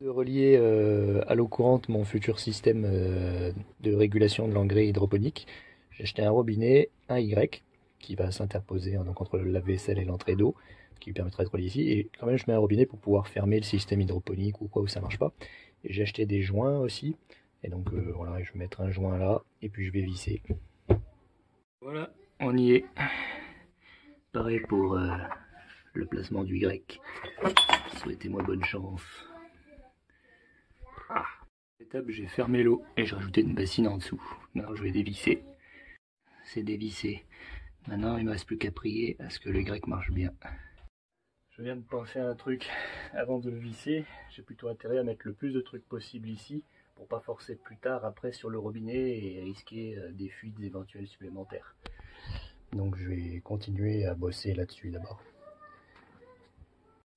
De relier à l'eau courante mon futur système de régulation de l'engrais hydroponique, j'ai acheté un robinet, un Y, qui va s'interposer donc entre le lave-vaisselle et l'entrée d'eau, qui lui permettra de relier ici. Et quand même, je mets un robinet pour pouvoir fermer le système hydroponique ou quoi où ça marche pas. Et j'ai acheté des joints aussi. Et donc voilà, je vais mettre un joint là, et puis je vais visser. Voilà, on y est. Pareil pour le placement du Y. Souhaitez-moi bonne chance. Étape, j'ai fermé l'eau et j'ai rajouté une bassine en dessous. Maintenant je vais dévisser. C'est dévissé. Maintenant il ne me reste plus qu'à prier à ce que le Y marche bien. Je viens de penser à un truc. Avant de le visser, j'ai plutôt intérêt à mettre le plus de trucs possible ici pour pas forcer plus tard après sur le robinet et risquer des fuites éventuelles supplémentaires. Donc je vais continuer à bosser là-dessus d'abord.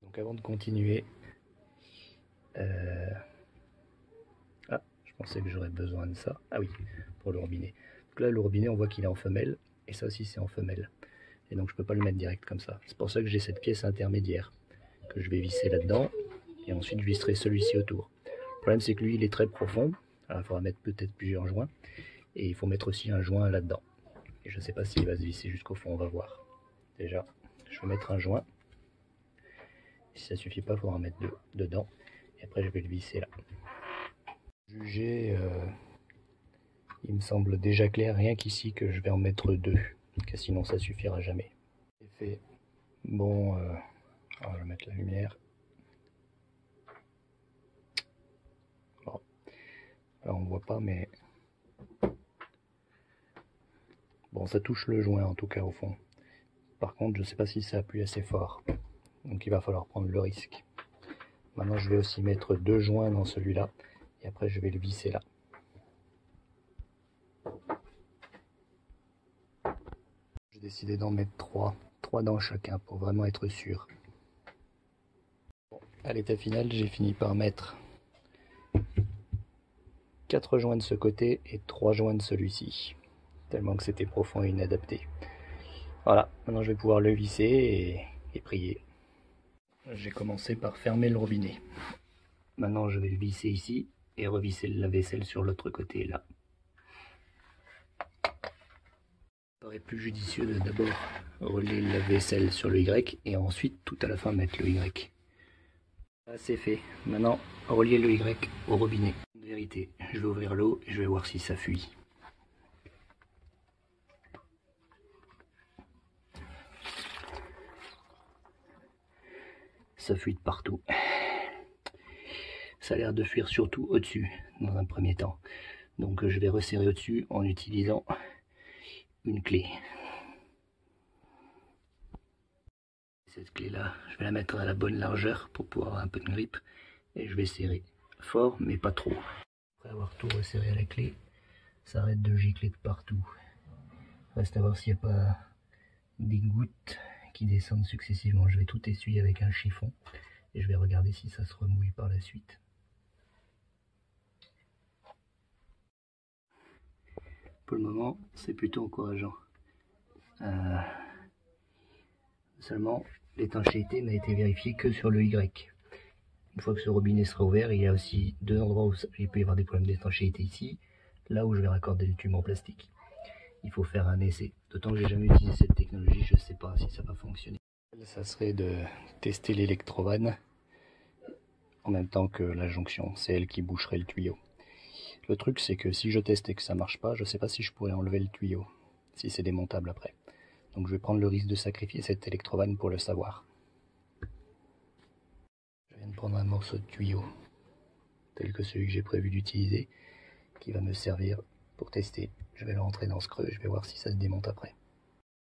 Donc avant de continuer, je pensais que j'aurais besoin de ça. Ah oui, pour le robinet. Donc là, le robinet, on voit qu'il est en femelle. Et ça aussi, c'est en femelle. Et donc, je peux pas le mettre direct comme ça. C'est pour ça que j'ai cette pièce intermédiaire que je vais visser là-dedans. Et ensuite, je visserai celui-ci autour. Le problème, c'est que lui, il est très profond. Alors, il faudra mettre peut-être plusieurs joints. Et il faut mettre aussi un joint là-dedans. Et je ne sais pas s'il va se visser jusqu'au fond. On va voir. Déjà, je vais mettre un joint. Si ça suffit pas, il faudra en mettre deux dedans. Et après, je vais le visser là. Juger, il me semble déjà clair, rien qu'ici, que je vais en mettre deux, car sinon ça suffira jamais. C'est fait. Bon, alors je vais mettre la lumière. Bon, là on voit pas, mais bon, ça touche le joint en tout cas au fond. Par contre, je sais pas si ça appuie assez fort, donc il va falloir prendre le risque. Maintenant, je vais aussi mettre deux joints dans celui-là, et après je vais le visser là. J'ai décidé d'en mettre trois dans chacun pour vraiment être sûr. Bon, à l'état final, j'ai fini par mettre 4 joints de ce côté et 3 joints de celui-ci, tellement que c'était profond et inadapté. Voilà, maintenant je vais pouvoir le visser et prier. J'ai commencé par fermer le robinet. Maintenant je vais le visser ici et revisser le lave-vaisselle sur l'autre côté là. Il paraît plus judicieux de d'abord relier le lave-vaisselle sur le Y et ensuite tout à la fin mettre le Y. Là c'est fait. Maintenant relier le Y au robinet. En vérité, je vais ouvrir l'eau et je vais voir si ça fuit. Ça fuit de partout. Ça a l'air de fuir surtout au-dessus, dans un premier temps. Donc je vais resserrer au-dessus en utilisant une clé. Cette clé-là, je vais la mettre à la bonne largeur pour pouvoir avoir un peu de grip. Et je vais serrer fort, mais pas trop. Après avoir tout resserré à la clé, ça arrête de gicler de partout. Reste à voir s'il n'y a pas des gouttes qui descendent successivement. Je vais tout essuyer avec un chiffon et je vais regarder si ça se remouille par la suite. Pour le moment, c'est plutôt encourageant. Seulement, l'étanchéité n'a été vérifiée que sur le Y. Une fois que ce robinet sera ouvert, il y a aussi deux endroits où il peut y avoir des problèmes d'étanchéité ici, là où je vais raccorder le tube en plastique. Il faut faire un essai. D'autant que j'ai jamais utilisé cette technologie, je ne sais pas si ça va fonctionner. Ça serait de tester l'électrovanne en même temps que la jonction. C'est elle qui boucherait le tuyau. Le truc, c'est que si je teste et que ça marche pas, je ne sais pas si je pourrais enlever le tuyau, si c'est démontable après. Donc je vais prendre le risque de sacrifier cette électrovanne pour le savoir. Je viens de prendre un morceau de tuyau, tel que celui que j'ai prévu d'utiliser, qui va me servir pour tester. Je vais le rentrer dans ce creux et je vais voir si ça se démonte après.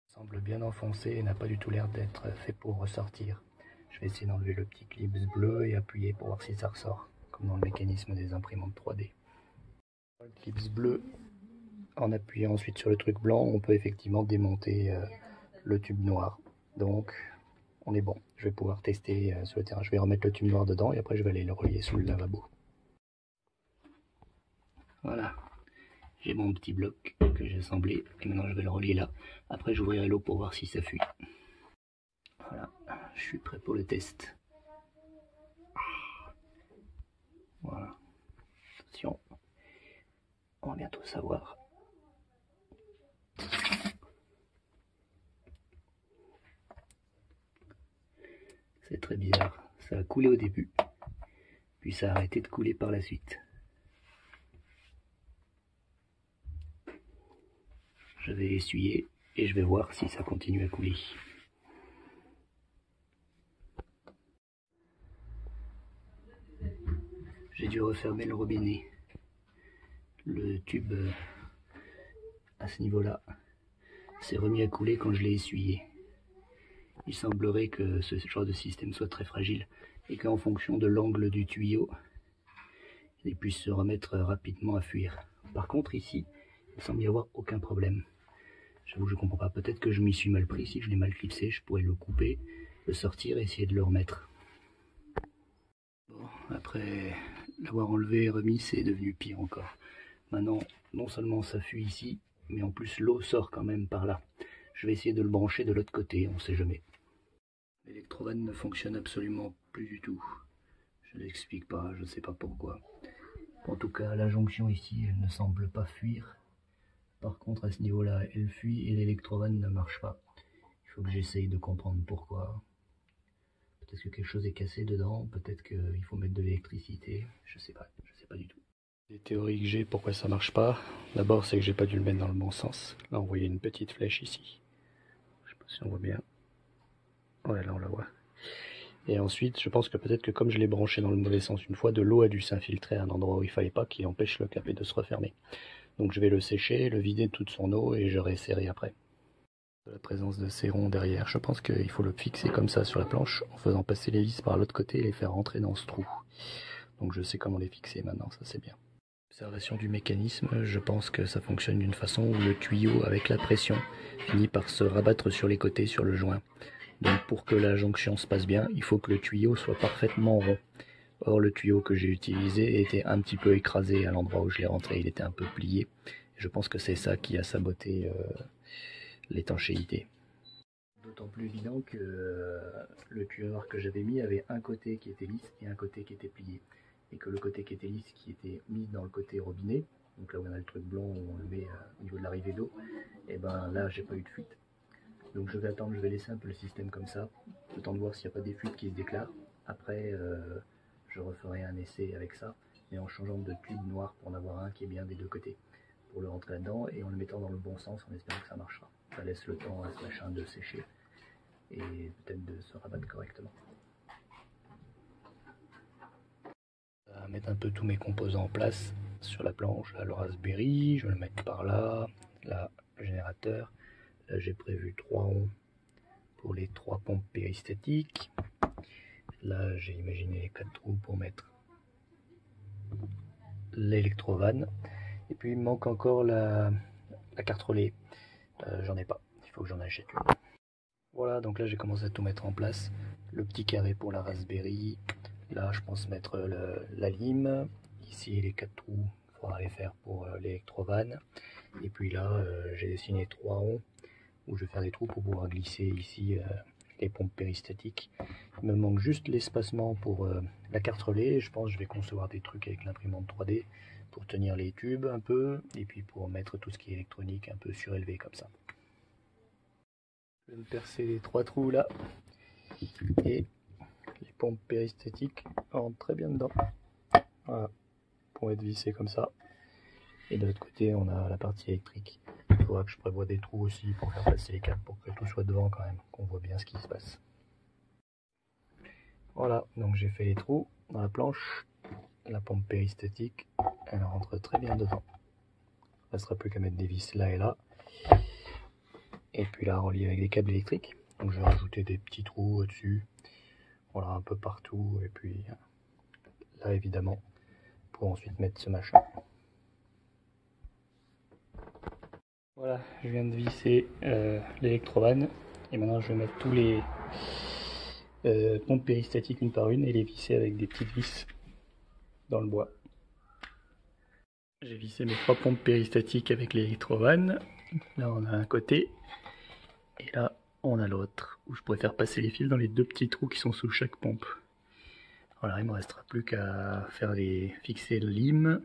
Il semble bien enfoncé et n'a pas du tout l'air d'être fait pour ressortir. Je vais essayer d'enlever le petit clip bleu et appuyer pour voir si ça ressort, comme dans le mécanisme des imprimantes 3D. Le clip bleu, en appuyant ensuite sur le truc blanc, on peut effectivement démonter le tube noir. Donc on est bon, je vais pouvoir tester sur le terrain. Je vais remettre le tube noir dedans et après je vais aller le relier sous le lavabo. Voilà, j'ai mon petit bloc que j'ai assemblé et maintenant je vais le relier là. Après j'ouvrirai l'eau pour voir si ça fuit. Voilà, je suis prêt pour le test. Attention, on va bientôt savoir. C'est très bizarre, ça a coulé au début, puis ça a arrêté de couler par la suite. Je vais essuyer et je vais voir si ça continue à couler. J'ai dû refermer le robinet. Le tube à ce niveau-là s'est remis à couler quand je l'ai essuyé. Il semblerait que ce genre de système soit très fragile et qu'en fonction de l'angle du tuyau, il puisse se remettre rapidement à fuir. Par contre ici, il ne semble y avoir aucun problème. J'avoue que je ne comprends pas, peut-être que je m'y suis mal pris, si je l'ai mal clipsé, je pourrais le couper, le sortir et essayer de le remettre. Bon, après l'avoir enlevé et remis, c'est devenu pire encore. Maintenant, non seulement ça fuit ici, mais en plus l'eau sort quand même par là. Je vais essayer de le brancher de l'autre côté, on sait jamais. L'électrovanne ne fonctionne absolument plus du tout. Je ne l'explique pas, je ne sais pas pourquoi. En tout cas, la jonction ici, elle ne semble pas fuir. Par contre, à ce niveau-là, elle fuit et l'électrovanne ne marche pas. Il faut que j'essaye de comprendre pourquoi. Peut-être que quelque chose est cassé dedans, peut-être qu'il faut mettre de l'électricité, je sais pas du tout. Les théories que j'ai pourquoi ça marche pas, d'abord c'est que j'ai pas dû le mettre dans le bon sens. Là on voyait une petite flèche ici. Je sais pas si on voit bien. Ouais, là on la voit. Et ensuite, je pense que peut-être que comme je l'ai branché dans le mauvais sens une fois, de l'eau a dû s'infiltrer à un endroit où il fallait pas, qui empêche le clapet de se refermer. Donc je vais le sécher, le vider de toute son eau et je resserrai après. La présence de ces ronds derrière, je pense qu'il faut le fixer comme ça sur la planche, en faisant passer les vis par l'autre côté et les faire rentrer dans ce trou. Donc je sais comment les fixer maintenant, ça c'est bien. Observation du mécanisme, je pense que ça fonctionne d'une façon où le tuyau avec la pression finit par se rabattre sur les côtés sur le joint. Donc pour que la jonction se passe bien, il faut que le tuyau soit parfaitement rond. Or le tuyau que j'ai utilisé était un petit peu écrasé à l'endroit où je l'ai rentré, il était un peu plié. Je pense que c'est ça qui a saboté l'étanchéité. D'autant plus évident que le tuyau que j'avais mis avait un côté qui était lisse et un côté qui était plié. Et que le côté qui était lisse, qui était mis dans le côté robinet, donc là où on a le truc blanc où on le met au niveau de l'arrivée d'eau, et ben là j'ai pas eu de fuite. Donc je vais attendre, je vais laisser un peu le système comme ça, le temps de voir s'il n'y a pas des fuites qui se déclarent. Après je referai un essai avec ça, mais en changeant de tube noir pour en avoir un qui est bien des deux côtés, pour le rentrer là-dedans et en le mettant dans le bon sens en espérant que ça marchera. Ça laisse le temps à ce machin de sécher et peut-être de se rabattre correctement. Mettre un peu tous mes composants en place sur la planche. Là, le Raspberry, je vais le mettre par là. Là, le générateur. Là, j'ai prévu 3 ronds pour les 3 pompes péristatiques. Là, j'ai imaginé les 4 trous pour mettre l'électrovanne. Et puis, il me manque encore la carte relais. J'en ai pas. Il faut que j'en achète une. Voilà, donc là, j'ai commencé à tout mettre en place. Le petit carré pour la Raspberry. Là, je pense mettre la lime. Ici, les 4 trous, il faudra les faire pour l'électrovanne. Et puis là, j'ai dessiné 3 ronds où je vais faire des trous pour pouvoir glisser ici les pompes péristatiques. Il me manque juste l'espacement pour la carte relais. Je pense que je vais concevoir des trucs avec l'imprimante 3D pour tenir les tubes un peu et puis pour mettre tout ce qui est électronique un peu surélevé comme ça. Je vais me percer les 3 trous là et les pompes péristatiques rentrent très bien dedans. Voilà, pour être vissées comme ça. Et de l'autre côté, on a la partie électrique. Il faudra que je prévoie des trous aussi pour faire passer les câbles, pour que tout soit devant quand même, qu'on voit bien ce qui se passe. Voilà, donc j'ai fait les trous dans la planche. La pompe péristatique, elle rentre très bien dedans. Il ne restera plus qu'à mettre des vis là et là. Et puis là, relier avec des câbles électriques. Donc je vais rajouter des petits trous au-dessus. Voilà, un peu partout. Et puis là, évidemment, pour ensuite mettre ce machin. Voilà, je viens de visser l'électrovanne. Et maintenant, je vais mettre tous les pompes péristatiques une par une et les visser avec des petites vis dans le bois. J'ai vissé mes 3 pompes péristatiques avec l'électrovanne. Là, on a un côté. Et là, on a l'autre, où je pourrais faire passer les fils dans les 2 petits trous qui sont sous chaque pompe. Voilà, il ne me restera plus qu'à faire fixer le lime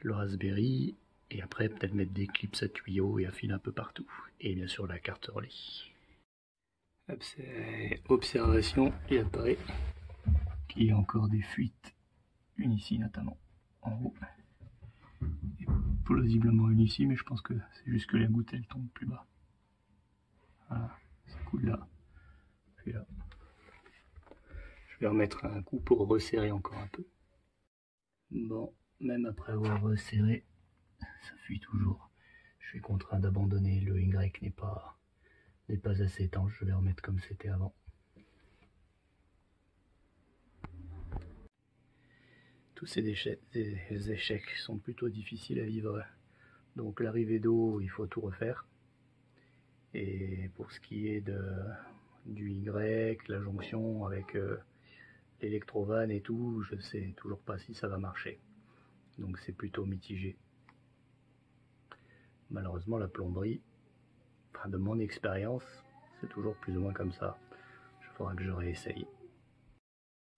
le Raspberry, et après peut-être mettre des clips à tuyaux et à fil un peu partout. Et bien sûr la carte relais. Observation, il apparaît qu'il y a encore des fuites, une ici notamment, en haut. Et plausiblement une ici, mais je pense que c'est juste que la goutte elle tombe plus bas. Voilà, ça coule là, puis là. Je vais remettre un coup pour resserrer encore un peu. Bon, même après avoir resserré, ça fuit toujours. Je suis contraint d'abandonner, le Y n'est pas assez étanche, je vais remettre comme c'était avant. Tous ces échecs sont plutôt difficiles à vivre. Donc l'arrivée d'eau, il faut tout refaire. Et pour ce qui est du Y, la jonction avec l'électrovanne et tout, je sais toujours pas si ça va marcher. Donc c'est plutôt mitigé. Malheureusement la plomberie, de mon expérience, c'est toujours plus ou moins comme ça. Il faudra que je réessaye.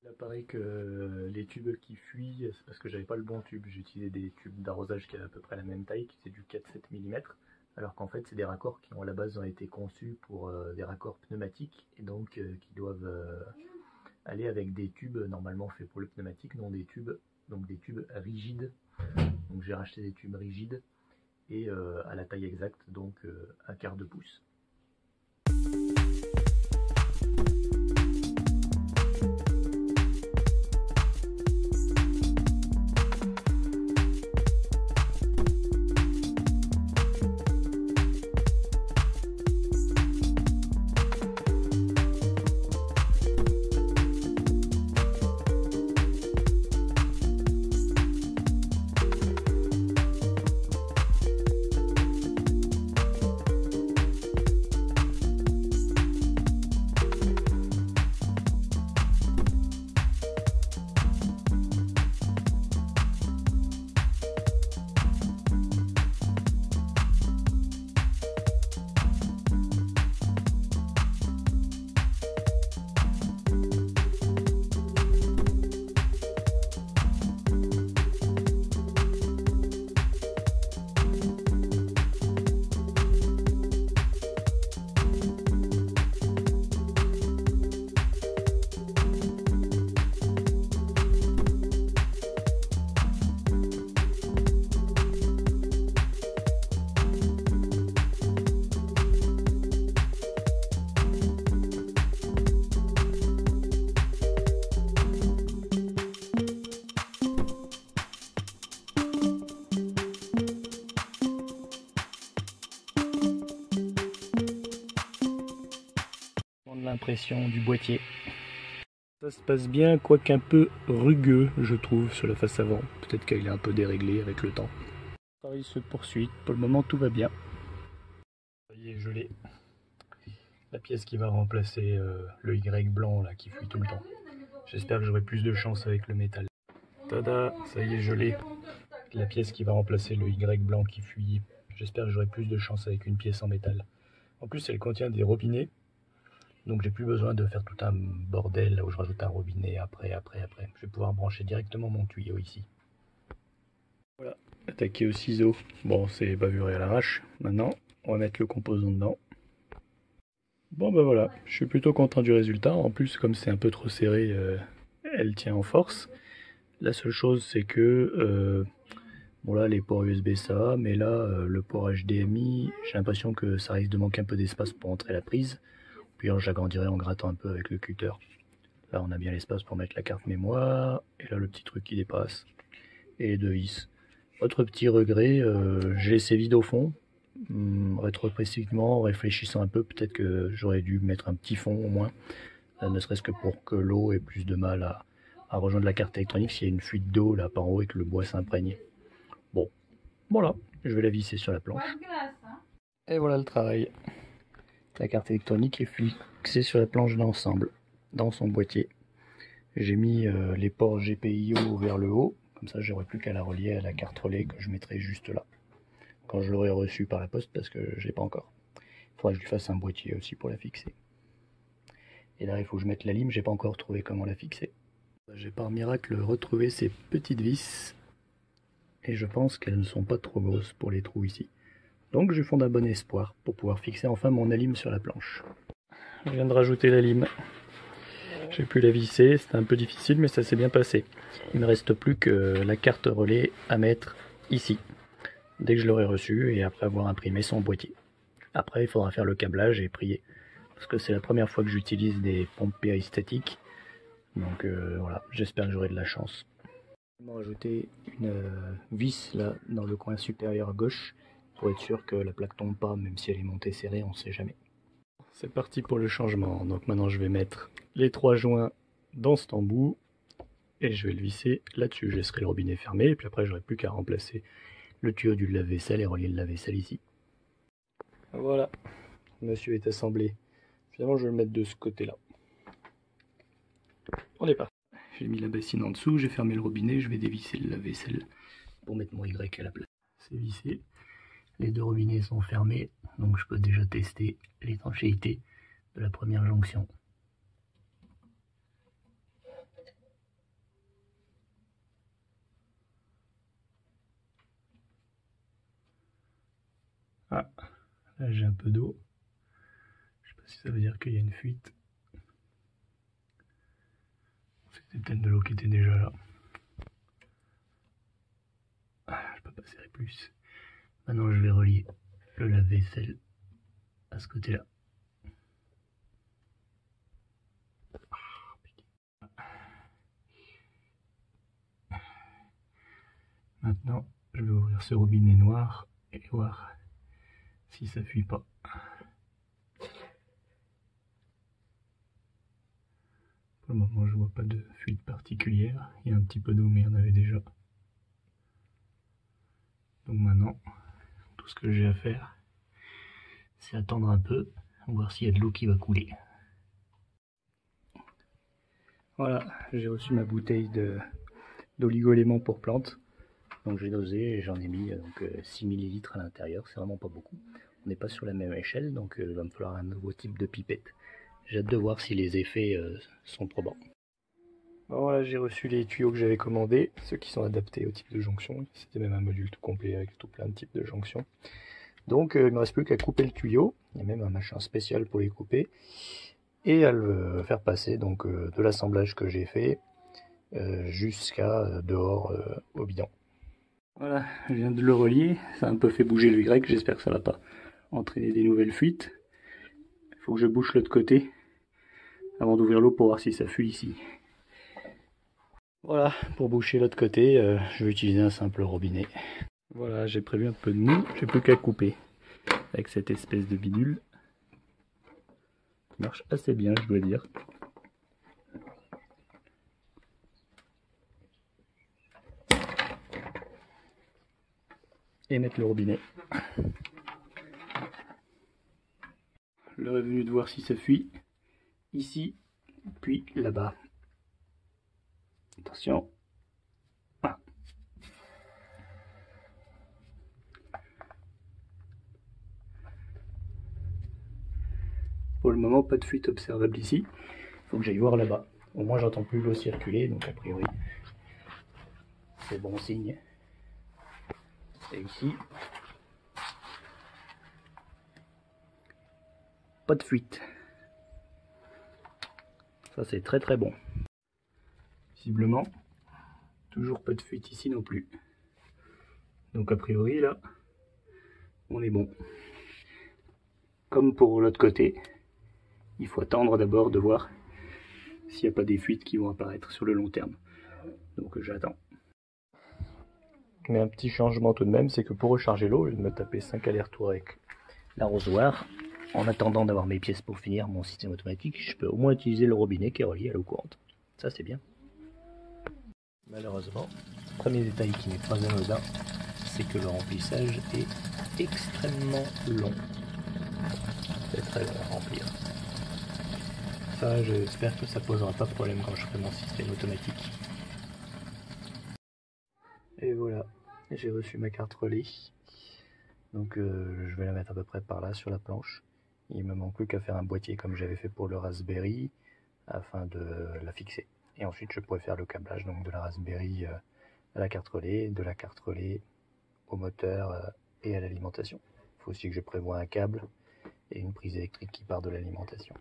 Il apparaît que les tubes qui fuient, c'est parce que j'avais pas le bon tube. J'ai utilisé des tubes d'arrosage qui avaient à peu près la même taille, qui étaient du 4-7 mm, alors qu'en fait c'est des raccords qui ont à la base ont été conçus pour des raccords pneumatiques, et donc qui doivent aller avec des tubes normalement faits pour le pneumatique, non des tubes, donc des tubes rigides. Donc j'ai racheté des tubes rigides et à la taille exacte, donc 1/4 de pouce. L'impression du boîtier. Ça se passe bien, quoique un peu rugueux, je trouve, sur la face avant. Peut-être qu'il est un peu déréglé avec le temps. Le travail se poursuit. Pour le moment, tout va bien. Ça y est, je l'ai. La pièce qui va remplacer le Y blanc là, qui fuit tout le temps. J'espère que j'aurai plus de chance avec le métal. Tada, ça y est, je l'ai. La pièce qui va remplacer le Y blanc qui fuit. J'espère que j'aurai plus de chance avec une pièce en métal. En plus, elle contient des robinets. Donc j'ai plus besoin de faire tout un bordel là où je rajoute un robinet après. Je vais pouvoir brancher directement mon tuyau ici. Voilà, attaquer au ciseau. Bon, c'est bavuré à l'arrache. Maintenant, on va mettre le composant dedans. Bon ben voilà, je suis plutôt content du résultat. En plus, comme c'est un peu trop serré, elle tient en force. La seule chose, c'est que bon là, les ports USB ça va, mais là, le port HDMI, j'ai l'impression que ça risque de manquer un peu d'espace pour entrer la prise. Puis j'agrandirai en grattant un peu avec le cutter. Là on a bien l'espace pour mettre la carte mémoire. Et là le petit truc qui dépasse. Et les deux vis. Autre petit regret, j'ai laissé vide au fond. Rétrospectivement, en réfléchissant un peu, peut-être que j'aurais dû mettre un petit fond au moins. Ne serait-ce que pour que l'eau ait plus de mal à rejoindre la carte électronique s'il y a une fuite d'eau là par en haut et que le bois s'imprègne. Bon, voilà, je vais la visser sur la planche. Et voilà le travail. La carte électronique est fixée sur la planche d'ensemble, dans son boîtier. J'ai mis les ports GPIO vers le haut, comme ça j'aurai plus qu'à la relier à la carte relais que je mettrai juste là. Quand je l'aurai reçue par la poste, parce que je l'ai pas encore. Il faudra que je lui fasse un boîtier aussi pour la fixer. Et là il faut que je mette la lime, j'ai pas encore trouvé comment la fixer. J'ai par miracle retrouvé ces petites vis et je pense qu'elles ne sont pas trop grosses pour les trous ici. Donc je fonde un bon espoir pour pouvoir fixer enfin mon alim sur la planche. Je viens de rajouter la lime. J'ai pu la visser, c'était un peu difficile mais ça s'est bien passé. Il ne me reste plus que la carte relais à mettre ici, dès que je l'aurai reçue et après avoir imprimé son boîtier. Après il faudra faire le câblage et prier, parce que c'est la première fois que j'utilise des pompes péristatiques. Donc voilà, j'espère que j'aurai de la chance. Je vais rajouter une vis là dans le coin supérieur gauche pour être sûr que la plaque tombe pas, même si elle est montée serrée, on ne sait jamais. C'est parti pour le changement. Donc maintenant je vais mettre les 3 joints dans cet embout et je vais le visser là-dessus. Je laisserai le robinet fermé et puis après j'aurai plus qu'à remplacer le tuyau du lave-vaisselle et relier le lave-vaisselle ici. Voilà, monsieur est assemblé. Finalement je vais le mettre de ce côté-là. On est parti. J'ai mis la bassine en dessous, j'ai fermé le robinet, je vais dévisser le lave-vaisselle pour mettre mon Y à la place. C'est vissé. Les 2 robinets sont fermés, donc je peux déjà tester l'étanchéité de la première jonction. Ah, là j'ai un peu d'eau. Je sais pas si ça veut dire qu'il y a une fuite. C'était peut-être de l'eau qui était déjà là. Ah, je peux pas serrer plus. Maintenant je vais relier le lave-vaisselle à ce côté-là. Maintenant, je vais ouvrir ce robinet noir et voir si ça fuit pas. Pour le moment, je vois pas de fuite particulière. Il y a un petit peu d'eau, mais il y en avait déjà. Donc maintenant, tout ce que j'ai à faire, c'est attendre un peu, voir s'il y a de l'eau qui va couler. Voilà, j'ai reçu ma bouteille d'oligo-éléments pour plantes. Donc j'ai dosé et j'en ai mis 6 ml à l'intérieur, c'est vraiment pas beaucoup. On n'est pas sur la même échelle, donc il va me falloir un nouveau type de pipette. J'ai hâte de voir si les effets sont probants. Bon, voilà, j'ai reçu les tuyaux que j'avais commandés, ceux qui sont adaptés au type de jonction. C'était même un module tout complet avec tout plein de types de jonctions. Donc il ne me reste plus qu'à couper le tuyau, il y a même un machin spécial pour les couper, et à le faire passer donc de l'assemblage que j'ai fait jusqu'à dehors au bidon. Voilà, je viens de le relier, ça a un peu fait bouger le Y, j'espère que ça va pas entraîner des nouvelles fuites. Il faut que je bouche l'autre côté avant d'ouvrir l'eau pour voir si ça fuit ici. Voilà, pour boucher l'autre côté, je vais utiliser un simple robinet. Voilà, j'ai prévu un peu de mou, j'ai plus qu'à couper avec cette espèce de bidule. Ça marche assez bien, je dois dire. Et mettre le robinet. L'heure est venue de voir si ça fuit. Ici, puis là-bas. Attention. Ah. Pour le moment, pas de fuite observable ici. Il faut que j'aille voir là-bas. Au moins, j'entends plus l'eau circuler, donc a priori, c'est bon signe. Et ici, pas de fuite. Ça, c'est très très bon. Visiblement, toujours pas de fuite ici non plus. Donc a priori, là, on est bon. Comme pour l'autre côté, il faut attendre d'abord de voir s'il n'y a pas des fuites qui vont apparaître sur le long terme. Donc j'attends. Mais un petit changement tout de même, c'est que pour recharger l'eau, je vais me taper 5 allers-retours avec l'arrosoir. En attendant d'avoir mes pièces pour finir mon système automatique, je peux au moins utiliser le robinet qui est relié à l'eau courante. Ça c'est bien. Malheureusement, premier détail qui n'est pas anodin, c'est que le remplissage est extrêmement long. C'est très long à remplir. Ça, j'espère que ça posera pas de problème quand je ferai mon système automatique. Et voilà, j'ai reçu ma carte relais. Donc je vais la mettre à peu près par là sur la planche. Il me manque plus qu'à faire un boîtier comme j'avais fait pour le Raspberry afin de la fixer. Et ensuite je pourrais faire le câblage donc de la Raspberry à la carte relais, de la carte relais au moteur et à l'alimentation. Il faut aussi que je prévoie un câble et une prise électrique qui part de l'alimentation.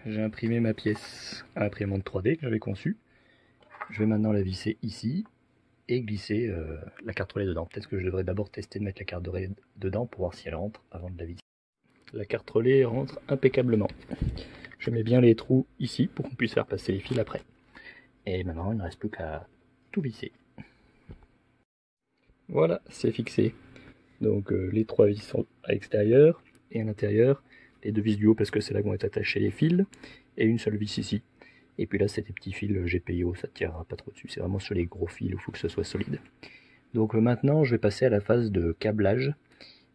J'ai imprimé ma pièce à l'imprimante 3D que j'avais conçue. Je vais maintenant la visser ici et glisser la carte relais dedans. Peut-être que je devrais d'abord tester de mettre la carte relais dedans pour voir si elle rentre avant de la visser. La carte relais rentre impeccablement. Je mets bien les trous ici pour qu'on puisse faire passer les fils après. Et maintenant il ne reste plus qu'à tout visser. Voilà, c'est fixé. Donc les 3 vis sont à l'extérieur et à l'intérieur. Les 2 vis du haut parce que c'est là qu'on est attaché les fils, et une seule vis ici. Et puis là c'est des petits fils GPIO, ça ne tirera pas trop dessus, c'est vraiment sur les gros fils où il faut que ce soit solide. Donc maintenant je vais passer à la phase de câblage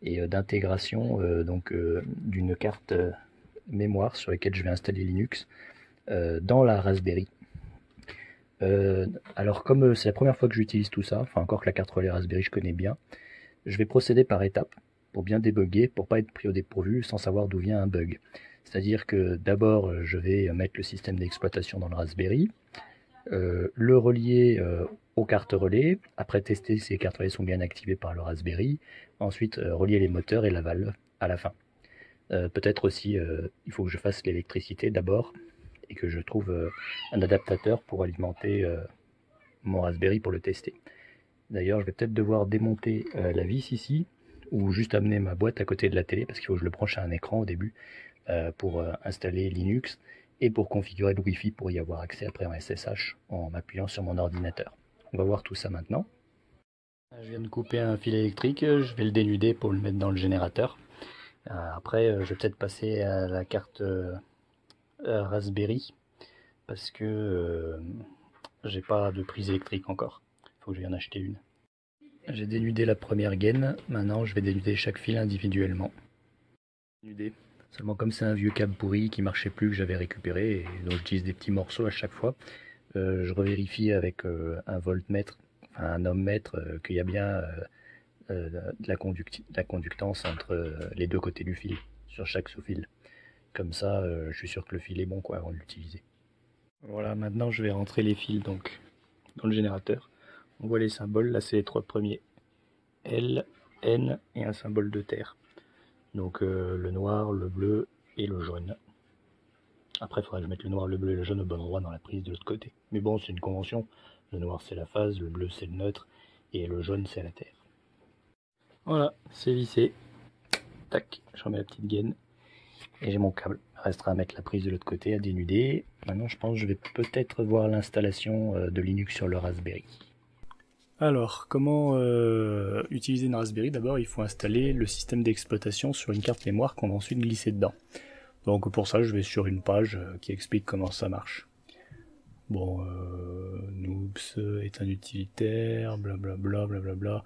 et d'intégration d'une carte mémoire sur laquelle je vais installer Linux dans la Raspberry. Alors comme c'est la première fois que j'utilise tout ça, enfin encore que la carte relais Raspberry je connais bien, je vais procéder par étapes pour bien débugger, pour pas être pris au dépourvu sans savoir d'où vient un bug. C'est-à-dire que d'abord je vais mettre le système d'exploitation dans le Raspberry, le relier aux cartes relais, après tester si les cartes relais sont bien activées par le Raspberry, ensuite relier les moteurs et la valve à la fin. Peut-être aussi il faut que je fasse l'électricité d'abord et que je trouve un adaptateur pour alimenter mon Raspberry pour le tester. D'ailleurs je vais peut-être devoir démonter la vis ici, ou juste amener ma boîte à côté de la télé parce qu'il faut que je le branche à un écran au début pour installer Linux et pour configurer le Wi-Fi pour y avoir accès après en SSH en m'appuyant sur mon ordinateur. On va voir tout ça maintenant. Je viens de couper un fil électrique, je vais le dénuder pour le mettre dans le générateur. Après je vais peut-être passer à la carte Raspberry parce que j'ai pas de prise électrique encore. Il faut que je vienne en acheter une. J'ai dénudé la première gaine, maintenant je vais dénuder chaque fil individuellement. Dénudé. Seulement comme c'est un vieux câble pourri qui marchait plus que j'avais récupéré, et donc j'utilise des petits morceaux à chaque fois, je revérifie avec un voltmètre, enfin un ohmmètre, qu'il y a bien de la conductance entre les deux côtés du fil, sur chaque sous-fil. Comme ça, je suis sûr que le fil est bon quoi, avant de l'utiliser. Voilà, maintenant je vais rentrer les fils donc dans le générateur. On voit les symboles, là c'est les 3 premiers, L, N et un symbole de terre. Donc le noir, le bleu et le jaune. Après il faudra que je mette le noir, le bleu et le jaune au bon endroit dans la prise de l'autre côté. Mais bon, c'est une convention, le noir c'est la phase, le bleu c'est le neutre et le jaune c'est la terre. Voilà, c'est vissé. Tac, je remets la petite gaine et j'ai mon câble. Il restera à mettre la prise de l'autre côté, à dénuder. Maintenant je pense que je vais peut-être voir l'installation de Linux sur le Raspberry. Alors, comment utiliser une Raspberry? D'abord, il faut installer le système d'exploitation sur une carte mémoire qu'on va ensuite glisser dedans. Donc pour ça, je vais sur une page qui explique comment ça marche. Bon, Noobs est un utilitaire, blablabla, blablabla.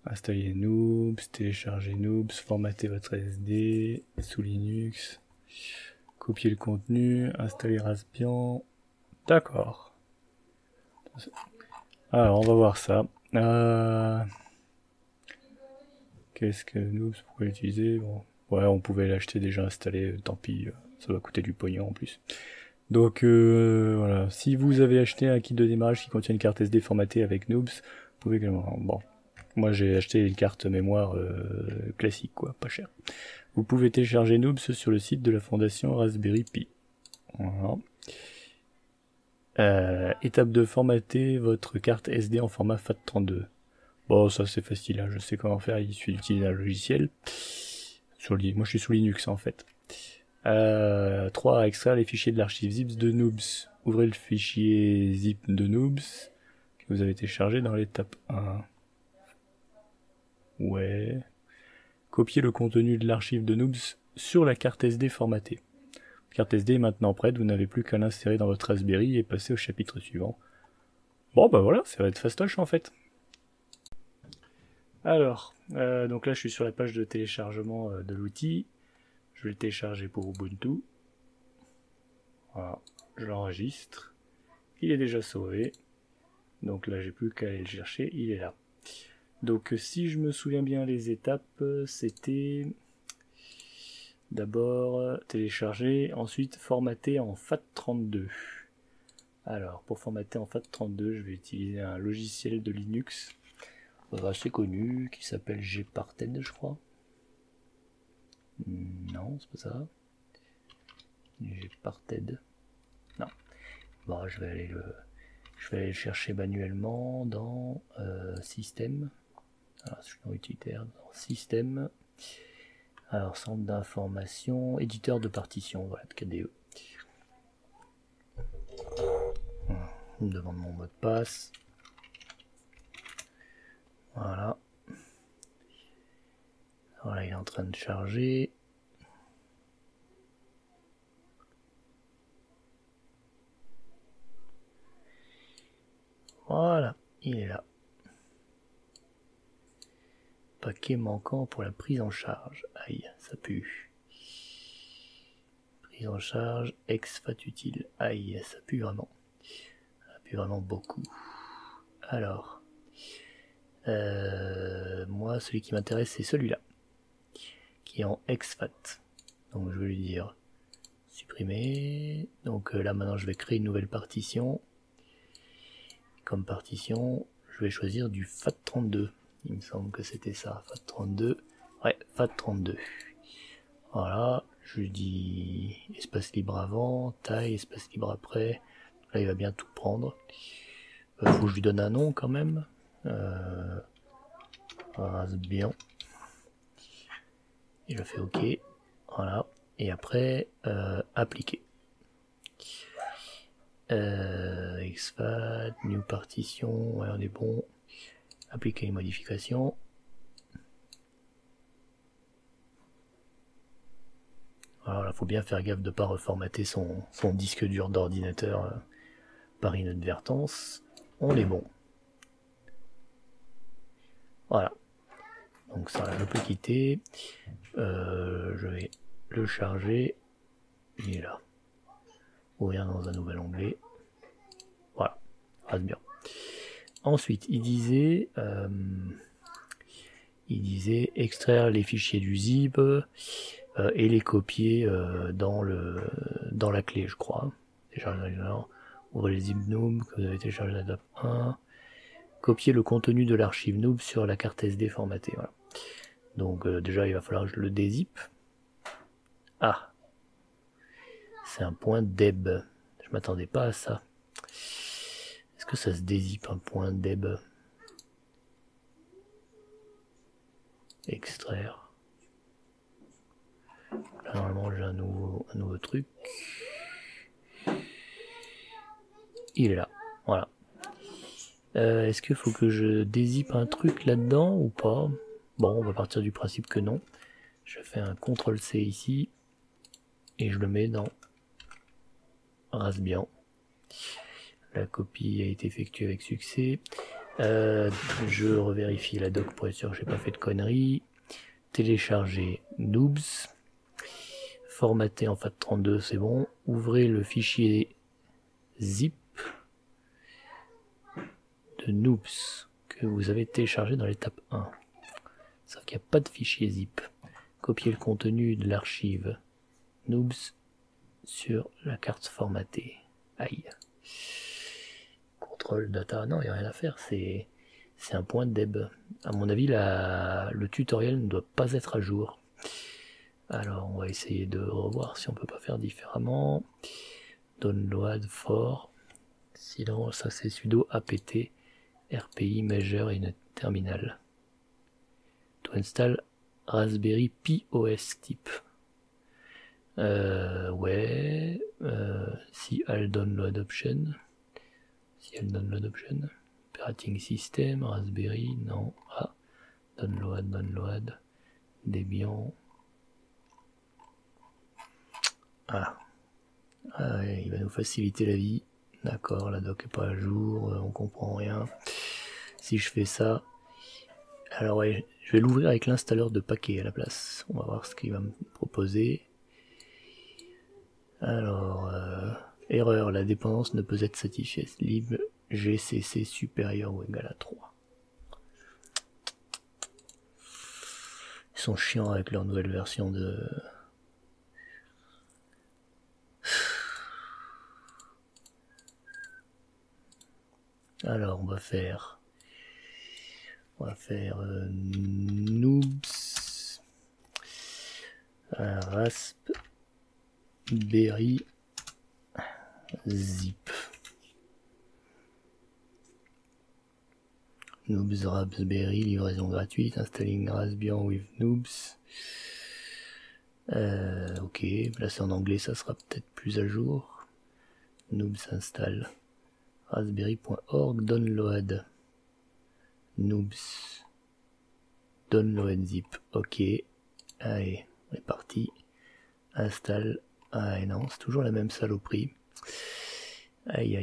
Installer Noobs, télécharger Noobs, formater votre SD sous Linux, copier le contenu, installer Raspbian. D'accord. Alors, on va voir ça. Qu'est-ce que Noobs, pourquoi l'utiliser? Bon. Ouais, on pouvait l'acheter déjà installé, tant pis, ça va coûter du pognon en plus. Donc voilà, si vous avez acheté un kit de démarrage qui contient une carte SD formatée avec Noobs, vous pouvez également... Bon, moi j'ai acheté une carte mémoire classique, quoi, pas cher. Vous pouvez télécharger Noobs sur le site de la fondation Raspberry Pi. Voilà. Étape 2, formater votre carte SD en format FAT32. Bon, ça c'est facile, hein, je sais comment faire, il suffit d'utiliser un logiciel. Moi je suis sous Linux en fait. 3. Extraire les fichiers de l'archive zip de Noobs. Ouvrez le fichier zip de Noobs que vous avez téléchargé dans l'étape 1. Ouais. Copiez le contenu de l'archive de Noobs sur la carte SD formatée. La carte SD est maintenant prête, vous n'avez plus qu'à l'insérer dans votre Raspberry et passer au chapitre suivant. Bon bah voilà, ça va être fastoche en fait. Alors, donc là je suis sur la page de téléchargement de l'outil. Je vais le télécharger pour Ubuntu. Voilà, je l'enregistre. Il est déjà sauvé. Donc là j'ai plus qu'à aller le chercher, il est là. Donc si je me souviens bien les étapes, c'était d'abord télécharger, ensuite formater en FAT32. Alors pour formater en FAT32, je vais utiliser un logiciel de Linux assez connu qui s'appelle Gparted, je crois. Non, c'est pas ça. Gparted. Non. Bon, je vais aller le chercher manuellement dans système. Alors, je suis dans utilitaire, dans système. Alors, centre d'information, éditeur de partition, voilà, de KDE. Il me demande mon mot de passe. Voilà. Voilà, il est en train de charger. Voilà, il est là. Paquet manquant pour la prise en charge. Aïe, ça pue. Prise en charge, ex-fat utile. Aïe, ça pue vraiment. Ça pue vraiment beaucoup. Alors, moi, celui qui m'intéresse, c'est celui-là, qui est en ex-fat. Donc, je vais lui dire supprimer. Donc là, maintenant, je vais créer une nouvelle partition. Comme partition, je vais choisir du FAT32. Il me semble que c'était ça, FAT32. Ouais, FAT32. Voilà, je lui dis espace libre avant, taille, espace libre après. Là, il va bien tout prendre. Faut que je lui donne un nom quand même. Raspbian. Et je fais OK. Voilà. Et après, appliquer. Exfat, new partition, ouais, on est bon. Appliquer les modifications. Alors là, faut bien faire gaffe de ne pas reformater son disque dur d'ordinateur par inadvertance. On est bon. Voilà. Donc ça, je peux quitter. Je vais le charger. Il est là. Ouvrir dans un nouvel onglet. Voilà. Reste bien. Ensuite, il disait extraire les fichiers du zip et les copier dans la clé, je crois. Télécharger ouvrez les zip noob que vous avez téléchargé la DAP 1. Copier le contenu de l'archive noob sur la carte SD formatée. Voilà. Donc déjà, il va falloir que je le dézip. Ah, c'est un point deb. Je m'attendais pas à ça. Est-ce que ça se dézip un point deb? Extraire. Là, normalement, j'ai un nouveau truc. Il est là. Voilà. Est-ce qu'il faut que je dézip un truc là-dedans ou pas? Bon, on va partir du principe que non. Je fais un CTRL-C ici. Et je le mets dans Raspbian. La copie a été effectuée avec succès. Je revérifie la doc pour être sûr que j'ai pas fait de conneries. Télécharger Noobs. Formater en FAT32, c'est bon. Ouvrez le fichier zip de Noobs que vous avez téléchargé dans l'étape 1. Sauf qu'il n'y a pas de fichier zip. Copier le contenu de l'archive Noobs sur la carte formatée. Aïe. Contrôle data. Non, il n'y a rien à faire. C'est un point deb. À mon avis, le tutoriel ne doit pas être à jour. Alors on va essayer de revoir si on peut pas faire différemment. Download for. Sinon ça c'est sudo apt rpi major in terminal. To install Raspberry Pi OS type. Ouais. Si all download option. Operating system, Raspberry, non. Ah. Download. Debian. Ah. Ouais, il va nous faciliter la vie. D'accord, la doc est pas à jour, on comprend rien. Si je fais ça, alors ouais, je vais l'ouvrir avec l'installeur de paquets à la place. On va voir ce qu'il va me proposer. Alors, erreur, la dépendance ne peut être satisfaite. Lib GCC supérieur ou égal à 3. Ils sont chiants avec leur nouvelle version de... Alors, on va faire noobs raspberry zip. Noobs Raspberry, livraison gratuite, installing Raspbian with noobs. Ok, là c'est en anglais, ça sera peut-être plus à jour. Noobs install raspberry.org download. Noobs download zip. Ok, allez, on est parti. Install. Ah et non, c'est toujours la même saloperie. Aïe.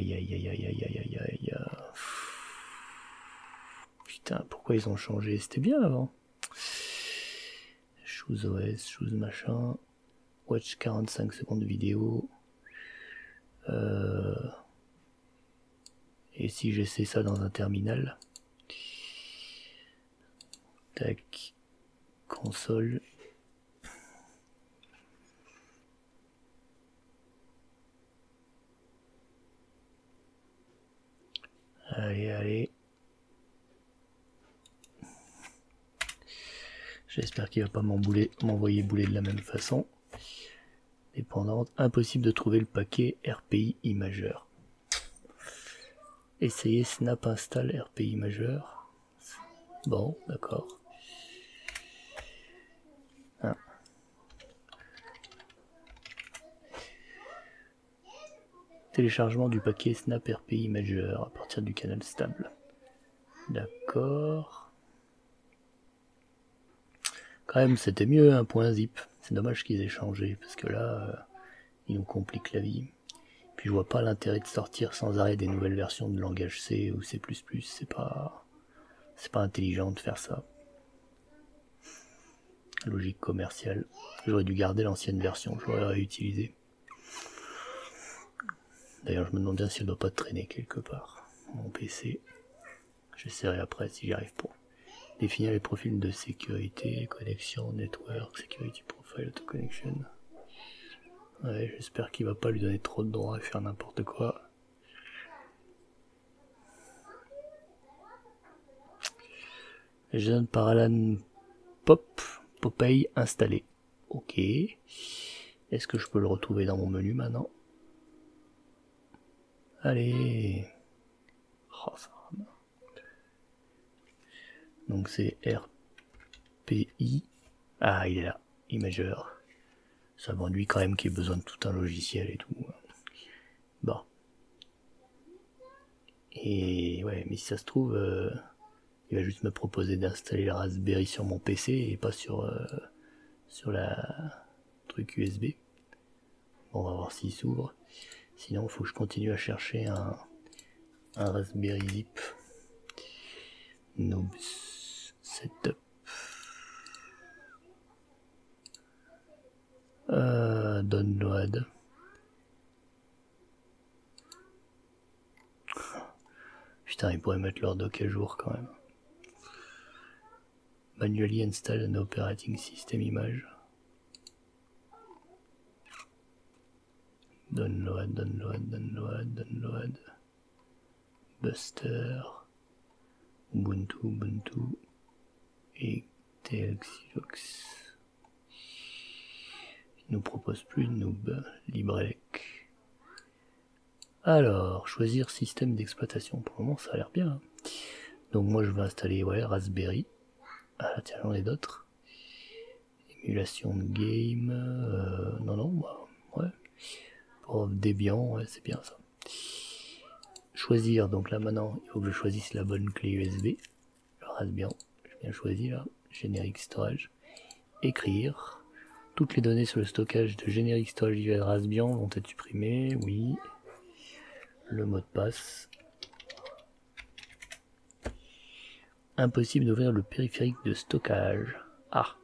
Putain, pourquoi ils ont changé? C'était bien avant. Choose OS, choose machin. Watch 45 secondes de vidéo. Et si j'essaie ça dans un terminal? Tac. Console. Allez. J'espère qu'il va pas m'envoyer bouler de la même façon. Dépendante, impossible de trouver le paquet RPI majeur. Essayez snap install RPI majeur. Bon, d'accord. Ah. Téléchargement du paquet snap RPI majeur à partir du canal stable. D'accord. Quand même, c'était mieux un point zip. C'est dommage qu'ils aient changé, parce que là, ils nous compliquent la vie. Puis je vois pas l'intérêt de sortir sans arrêt des nouvelles versions de langage C ou C++. C'est pas intelligent de faire ça. Logique commerciale. J'aurais dû garder l'ancienne version, je l'aurais réutilisée. D'ailleurs, je me demande bien si elle doit pas traîner quelque part. Mon PC. J'essaierai après si j'y arrive pas. Définir les profils de sécurité, connexion, network, security profile, auto connection. Ouais, j'espère qu'il va pas lui donner trop de droits et faire n'importe quoi. Jeune par Alan Popeye installé. Ok. Est-ce que je peux le retrouver dans mon menu maintenant? Allez. Oh, ça va. Donc c'est RPI. Ah, il est là. Imager. Ça m'ennuie quand même qu'il ait besoin de tout un logiciel et tout. Bon. Et ouais, mais si ça se trouve, il va juste me proposer d'installer le Raspberry sur mon PC et pas sur la truc USB. Bon, on va voir s'il s'ouvre. Sinon, il faut que je continue à chercher un Raspberry Zip. Noobs Setup. Download. Putain, ils pourraient mettre leur doc à jour quand même. Manually install an operating system image. Download. Buster. Ubuntu. Et TLXLox. nous propose plus de noob. Librelec. Alors, choisir système d'exploitation. Pour le moment, ça a l'air bien. Hein. Donc moi, je vais installer Raspberry. Ah tiens, j'en ai d'autres. Émulation de game. Non, bah, ouais. Pour Debian, ouais, c'est bien ça. Choisir, donc là maintenant, il faut que je choisisse la bonne clé USB. Le Raspbian, j'ai bien choisi là. Générique storage. Écrire. Toutes les données sur le stockage de générique storage de Raspbian vont être supprimées, oui. Le mot de passe. Impossible d'ouvrir le périphérique de stockage. Ah.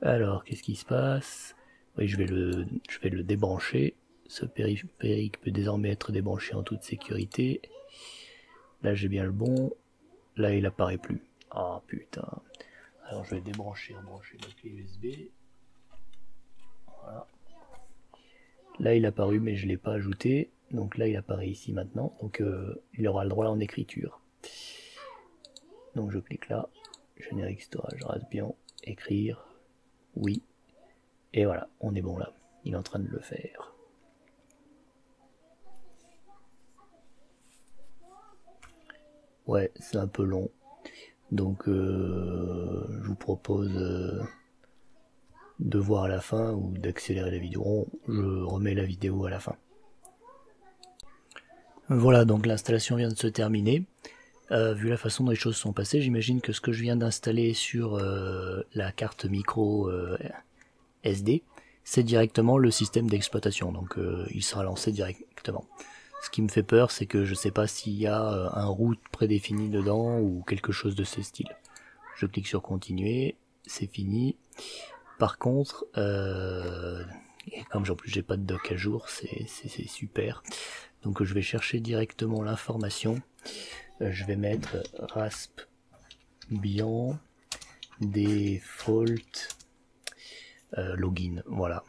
Alors, qu'est-ce qui se passe? Oui, je vais le débrancher. Ce périphérique peut désormais être débranché en toute sécurité. Là, j'ai bien le bon. Là, il apparaît plus. Ah, putain. Alors, je vais débrancher, rebrancher ma clé USB. Voilà. Là, il est apparu, mais je ne l'ai pas ajouté. Donc là, il apparaît ici maintenant. Donc, il aura le droit en écriture. Donc, je clique là. Générique storage Raspbian. Écrire. Oui. Et voilà, on est bon là. Il est en train de le faire. Ouais, c'est un peu long. Donc, je vous propose de voir à la fin ou d'accélérer la vidéo. Je remets la vidéo à la fin. Voilà, donc l'installation vient de se terminer. Vu la façon dont les choses sont passées, j'imagine que ce que je viens d'installer sur la carte micro SD, c'est directement le système d'exploitation, donc il sera lancé directement. Ce qui me fait peur, c'est que je ne sais pas s'il y a un route prédéfini dedans ou quelque chose de ce style. Je clique sur continuer, c'est fini. Par contre, et comme en plus j'ai pas de doc à jour, c'est super. Donc je vais chercher directement l'information. Je vais mettre Raspbian default login, voilà.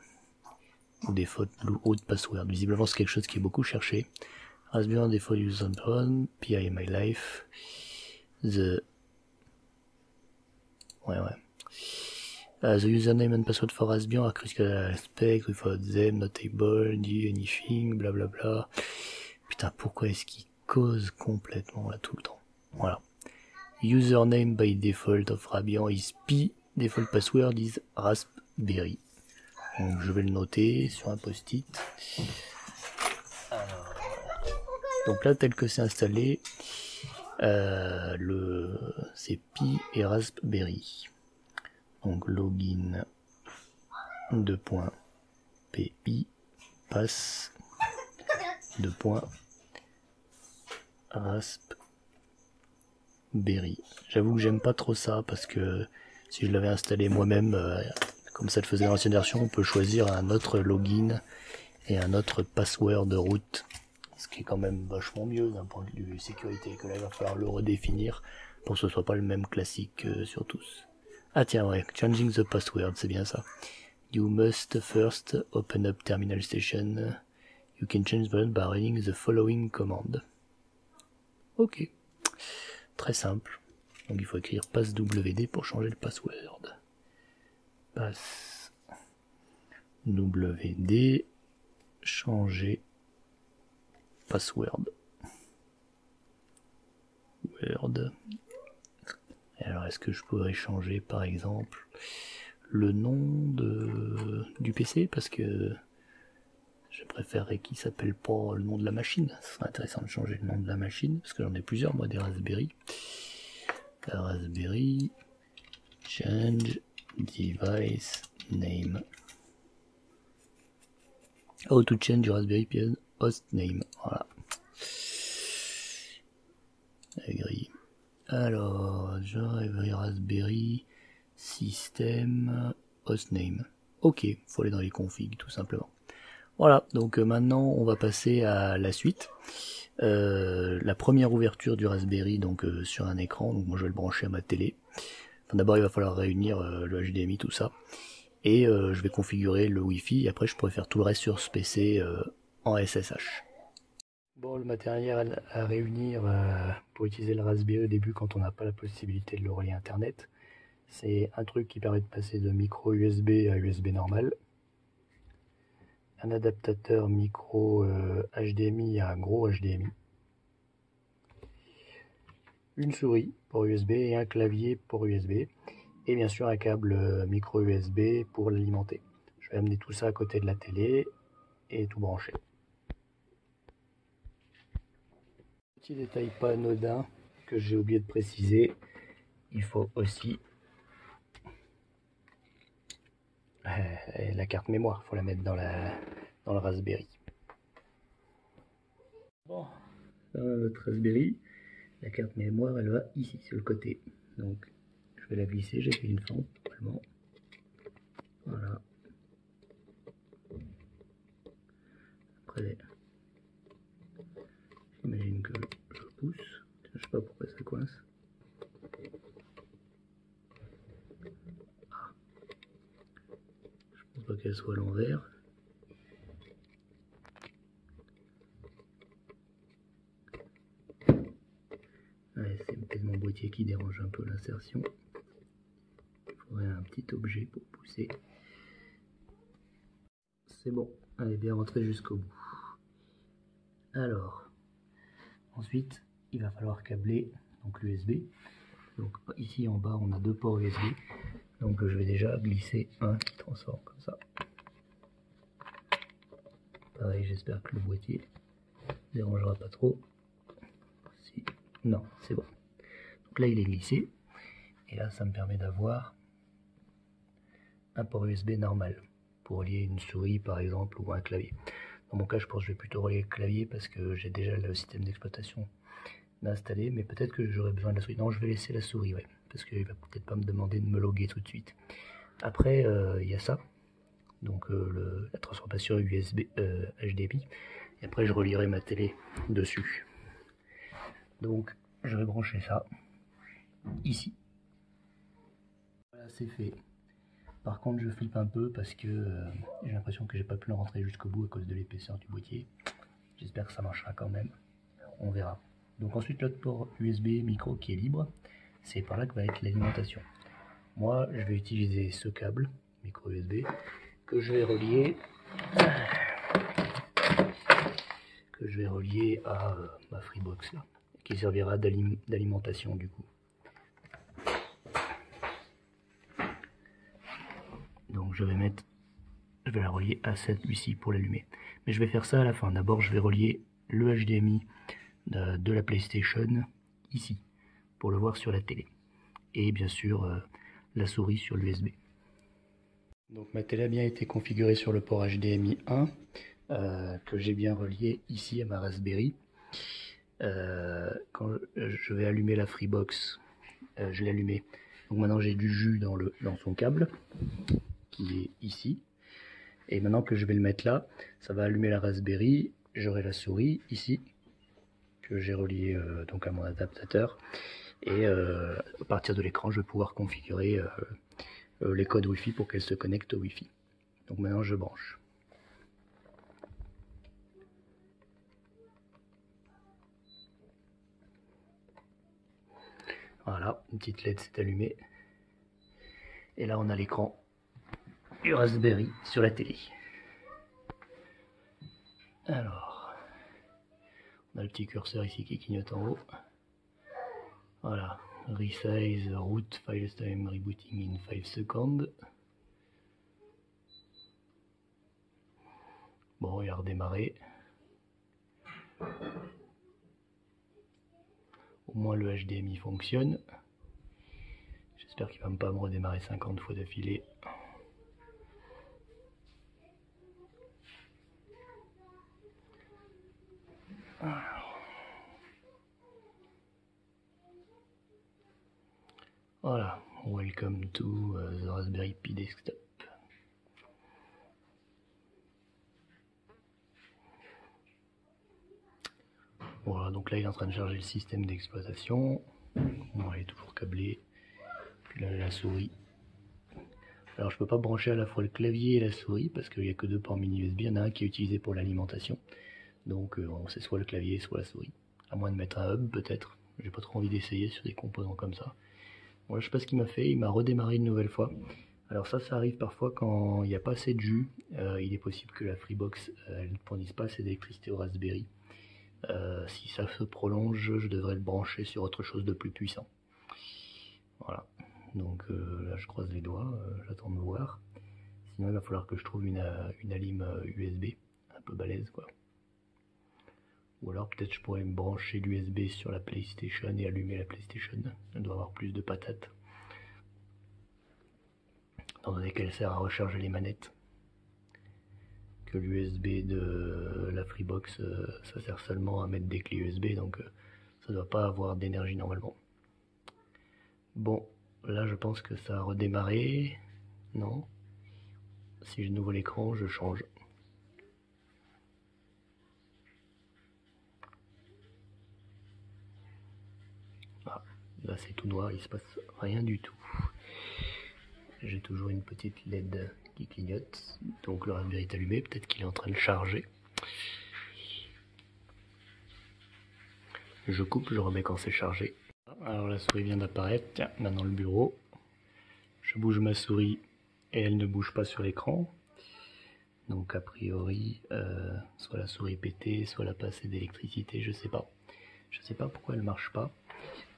Ou default root password. Visiblement c'est quelque chose qui est beaucoup cherché. Raspbian default username, PI my life, the the username and password for Raspbian are critical aspect, without them, not able, do anything, blablabla. Putain, pourquoi est-ce qu'il cause complètement là tout le temps? Voilà. Username by default of Raspbian is P, default password is Raspberry. Donc je vais le noter sur un post-it. Donc là, tel que c'est installé, c'est Pi et Raspberry. Donc login 2.pi passe 2.raspberry. J'avoue que j'aime pas trop ça parce que si je l'avais installé moi-même, comme ça le faisait l'ancienne version, on peut choisir un autre login et un autre password de route. Ce qui est quand même vachement mieux d'un point de vue sécurité, que là il va falloir le redéfinir pour que ce soit pas le même classique sur tous. Ah tiens ouais, changing the password, c'est bien ça. You must first open up terminal station. You can change the password by running the following command. Ok, très simple. Donc il faut écrire passwd pour changer le password. Passwd, changer password. Word. Et alors est-ce que je pourrais changer par exemple le nom du PC, parce que je préférerais qu'il s'appelle pas le nom de la machine. Ce serait intéressant de changer le nom de la machine, parce que j'en ai plusieurs moi des Raspberry. La Raspberry change device name. How to change your Raspberry Pi host name. Voilà. Agree. Alors, Raspberry system hostname. Ok, faut aller dans les configs tout simplement. Voilà, donc maintenant on va passer à la suite. La première ouverture du Raspberry donc sur un écran, donc moi je vais le brancher à ma télé. Enfin, d'abord il va falloir réunir le HDMI, tout ça. Et je vais configurer le Wi-Fi et après je pourrai faire tout le reste sur ce PC en SSH. Bon, le matériel à réunir pour utiliser le Raspberry au début quand on n'a pas la possibilité de le relier Internet. C'est un truc qui permet de passer de micro USB à USB normal. Un adaptateur micro HDMI à gros HDMI. Une souris pour USB et un clavier pour USB. Et bien sûr un câble micro USB pour l'alimenter. Je vais amener tout ça à côté de la télé et tout brancher. Petit détail pas anodin que j'ai oublié de préciser, il faut aussi la carte mémoire, il faut la mettre dans le Raspberry. Bon, dans notre Raspberry, la carte mémoire elle va ici sur le côté, donc je vais la glisser, j'ai fait une fente normalement. Voilà. Après, j'imagine que je pousse, je sais pas pourquoi ça coince. Ah. Je pense pas qu'elle soit à l'envers. Ouais, c'est peut-être mon boîtier qui dérange un peu l'insertion. Il faudrait un petit objet pour pousser. C'est bon, elle est bien rentrée jusqu'au bout. Alors, ensuite, il va falloir câbler donc l'USB. Donc ici en bas, on a deux ports USB. Donc je vais déjà glisser un qui transforme comme ça. Pareil, j'espère que le boîtier ne dérangera pas trop. Si. Non, c'est bon. Donc là, il est glissé. Et là, ça me permet d'avoir un port USB normal pour relier une souris par exemple ou un clavier. Dans mon cas, je pense que je vais plutôt relier le clavier parce que j'ai déjà le système d'exploitation installé, mais peut-être que j'aurai besoin de la souris. Non, je vais laisser la souris, ouais, parce qu'il va peut-être pas me demander de me loguer tout de suite. Après, il y a ça, donc la transformation USB HDMI, et après je relierai ma télé dessus. Donc, je vais brancher ça ici. Voilà, c'est fait. Par contre, je flippe un peu parce que j'ai l'impression que j'ai pas pu le rentrer jusqu'au bout à cause de l'épaisseur du boîtier. J'espère que ça marchera quand même. On verra. Donc ensuite, l'autre port USB micro qui est libre, c'est par là que va être l'alimentation. Moi, je vais utiliser ce câble micro USB que je vais relier à ma Freebox là, qui servira d'alimentation du coup. Donc je vais la relier à celui-ci pour l'allumer. Mais je vais faire ça à la fin. D'abord, je vais relier le HDMI de la PlayStation ici pour le voir sur la télé. Et bien sûr, la souris sur l'USB. Donc ma télé a bien été configurée sur le port HDMI 1 que j'ai bien relié ici à ma Raspberry. Quand je vais allumer la Freebox, je l'ai allumée. Donc maintenant j'ai du jus dans son câble qui est ici. Et maintenant que je vais le mettre là, ça va allumer la Raspberry. J'aurai la souris ici que j'ai reliée donc à mon adaptateur. Et à partir de l'écran, je vais pouvoir configurer les codes Wi-Fi pour qu'elle se connecte au Wi-Fi. Donc maintenant, je branche. Voilà, une petite LED s'est allumée. Et là, on a l'écran du Raspberry sur la télé. Alors, on a le petit curseur ici qui clignote en haut. Voilà, resize root file time rebooting in 5 seconds. Bon, il a redémarré. Au moins le HDMI fonctionne. J'espère qu'il va pas me redémarrer 50 fois d'affilée. Voilà, welcome to the Raspberry Pi Desktop. Voilà, donc là il est en train de charger le système d'exploitation. Bon, elle est toujours câblée. Puis là la souris. Alors je peux pas brancher à la fois le clavier et la souris parce qu'il n'y a que deux ports mini USB. Il y en a un qui est utilisé pour l'alimentation. Donc c'est soit le clavier soit la souris. À moins de mettre un hub peut-être. J'ai pas trop envie d'essayer sur des composants comme ça. Ouais, je sais pas ce qu'il m'a fait, il m'a redémarré une nouvelle fois. Alors ça arrive parfois quand il n'y a pas assez de jus. Il est possible que la Freebox elle ne fournisse pas assez d'électricité au Raspberry. Si ça se prolonge, je devrais le brancher sur autre chose de plus puissant. Voilà. Donc là je croise les doigts, j'attends de voir. Sinon il va falloir que je trouve une alim USB, un peu balèze quoi. Ou alors peut-être je pourrais me brancher l'USB sur la PlayStation et allumer la PlayStation. Elle doit avoir plus de patates. Étant donné qu'elle sert à recharger les manettes. Que l'USB de la Freebox, ça sert seulement à mettre des clés USB, donc ça doit pas avoir d'énergie normalement. Bon, là je pense que ça a redémarré. Non. Si je nouveau l'écran, je change. Ah, là c'est tout noir, il se passe rien du tout. J'ai toujours une petite LED qui clignote, donc le Raspberry est allumé, peut-être qu'il est en train de charger. Je coupe, je remets quand c'est chargé. Alors la souris vient d'apparaître, tiens, maintenant le bureau. Je bouge ma souris et elle ne bouge pas sur l'écran. Donc a priori, soit la souris est pétée, soit elle a pas assez d'électricité, je sais pas. Je sais pas pourquoi elle marche pas.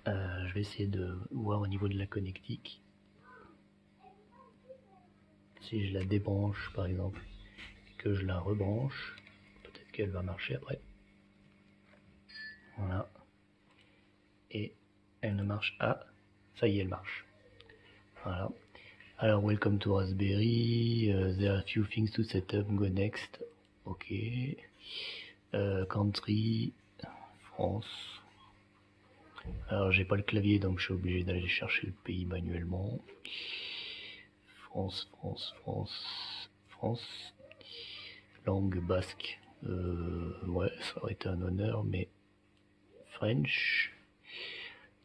Je vais essayer de voir au niveau de la connectique. Si je la débranche par exemple, que je la rebranche, peut-être qu'elle va marcher après. Voilà. Et elle ne marche. Ah, ça y est, elle marche. Voilà. Alors, welcome to Raspberry. There are a few things to set up. Go next. Ok. Country. France. Alors, j'ai pas le clavier, donc je suis obligé d'aller chercher le pays manuellement. France, France, France, France. Langue basque. Ouais, ça aurait été un honneur, mais French.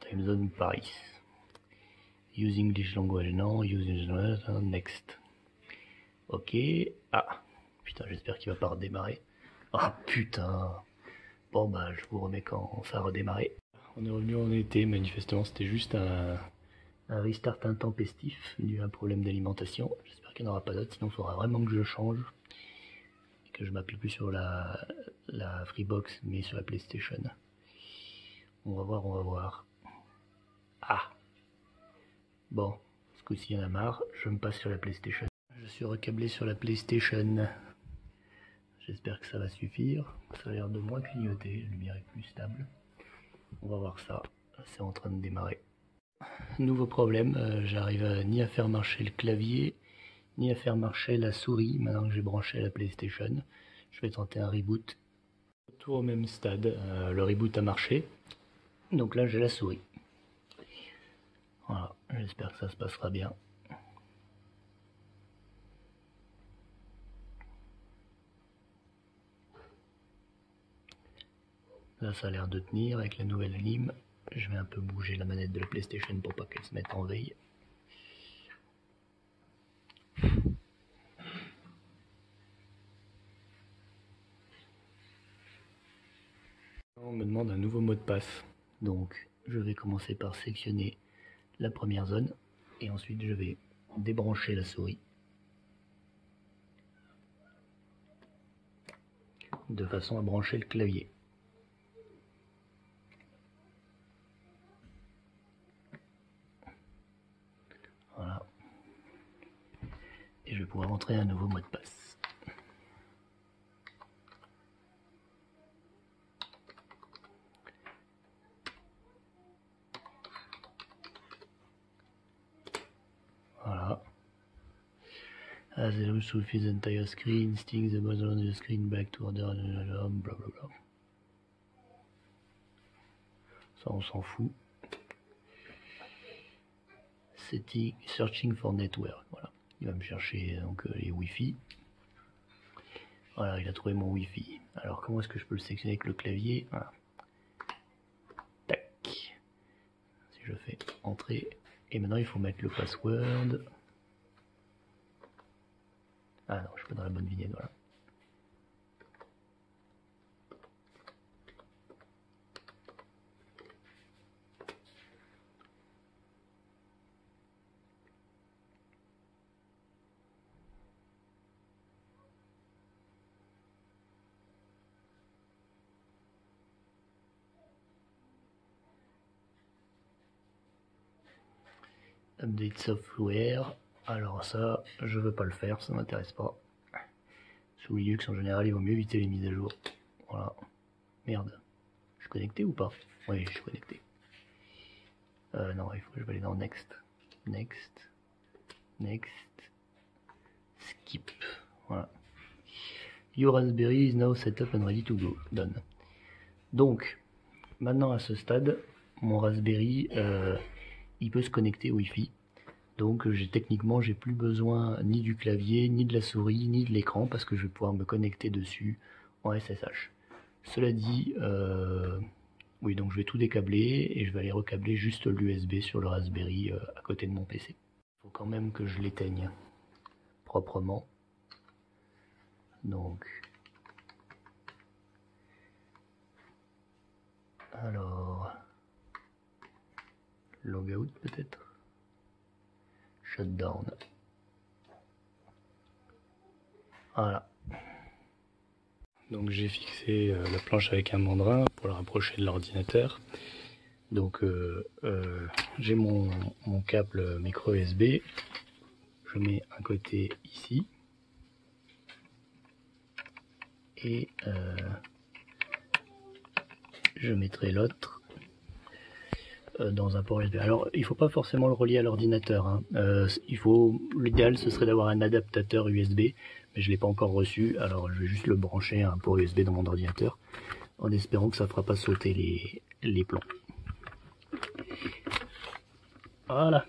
Time zone Paris. Use English language, non. Use English language, next. Ok. Ah. Putain, j'espère qu'il va pas redémarrer. Ah putain. Bon bah, je vous remets quand ça a redémarré. On est revenu en été, manifestement c'était juste un restart intempestif dû à un problème d'alimentation. J'espère qu'il n'y en aura pas d'autres, sinon il faudra vraiment que je change. Et que je m'appuie plus sur la Freebox, mais sur la PlayStation. On va voir, on va voir. Ah. Bon, ce coup-ci il y en a marre, je me passe sur la PlayStation. Je suis recablé sur la PlayStation. J'espère que ça va suffire. Ça a l'air de moins clignoter, la lumière est plus stable. On va voir ça. C'est en train de démarrer. Nouveau problème, j'arrive ni à faire marcher le clavier, ni à faire marcher la souris, maintenant que j'ai branché la PlayStation. Je vais tenter un reboot. Tout au même stade, le reboot a marché. Donc là j'ai la souris. Voilà, j'espère que ça se passera bien. Là ça a l'air de tenir avec la nouvelle lime. Je vais un peu bouger la manette de la PlayStation pour pas qu'elle se mette en veille. On me demande un nouveau mot de passe. Donc je vais commencer par sélectionner la première zone et ensuite je vais débrancher la souris de façon à brancher le clavier. Voilà. Et je vais pouvoir entrer un nouveau mot de passe. Voilà. As the also fills the entire screen, sticks the button on the screen back to order, blablabla. Ça on s'en fout. Setting, searching for network. Voilà. Il va me chercher donc les Wi-Fi. Voilà, il a trouvé mon Wi-Fi. Alors comment est-ce que je peux le sélectionner avec le clavier? Voilà. Tac. Si je fais entrer. Et maintenant il faut mettre le password. Ah non, je suis pas dans la bonne vignette, voilà. Update software. Alors ça, je veux pas le faire, ça m'intéresse pas. Sous Linux en général, il vaut mieux éviter les mises à jour. Voilà. Merde. Je suis connecté ou pas? Oui, je suis connecté. Non, il faut que je vais aller dans Next. Next. Next. Skip. Voilà. Your Raspberry is now set up and ready to go. Done. Donc, maintenant à ce stade, mon Raspberry, il peut se connecter au Wi-Fi. Donc techniquement, j'ai plus besoin ni du clavier, ni de la souris, ni de l'écran, parce que je vais pouvoir me connecter dessus en SSH. Cela dit, oui, donc je vais tout décabler et je vais aller recabler juste l'USB sur le Raspberry à côté de mon PC. Il faut quand même que je l'éteigne proprement. Donc, alors, logout peut-être, shutdown. Voilà. Donc j'ai fixé la planche avec un mandrin pour la rapprocher de l'ordinateur. Donc j'ai mon câble micro USB. Je mets un côté ici. Et je mettrai l'autre dans un port USB. Alors il faut pas forcément le relier à l'ordinateur, hein. L'idéal ce serait d'avoir un adaptateur USB, mais je l'ai pas encore reçu, alors je vais juste le brancher à un port USB dans mon ordinateur en espérant que ça fera pas sauter les plombs. Voilà.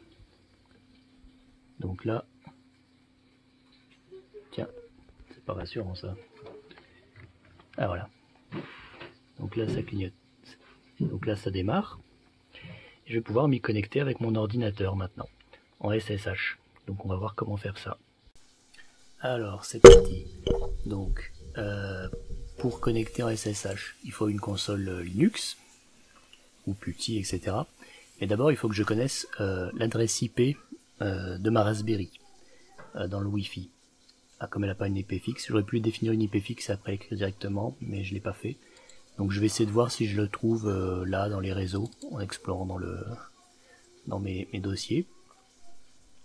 Donc là, tiens, c'est pas rassurant ça. Ah voilà. Donc là ça clignote. Donc là ça démarre. Je vais pouvoir m'y connecter avec mon ordinateur maintenant, en SSH. Donc on va voir comment faire ça. Alors c'est parti. Donc pour connecter en SSH, il faut une console Linux, ou PuTTY, etc. Mais d'abord il faut que je connaisse l'adresse IP de ma Raspberry dans le Wi-Fi. Ah, comme elle n'a pas une IP fixe, j'aurais pu définir une IP fixe et après l'écrire directement, mais je ne l'ai pas fait. Donc je vais essayer de voir si je le trouve là dans les réseaux, en explorant dans mes dossiers.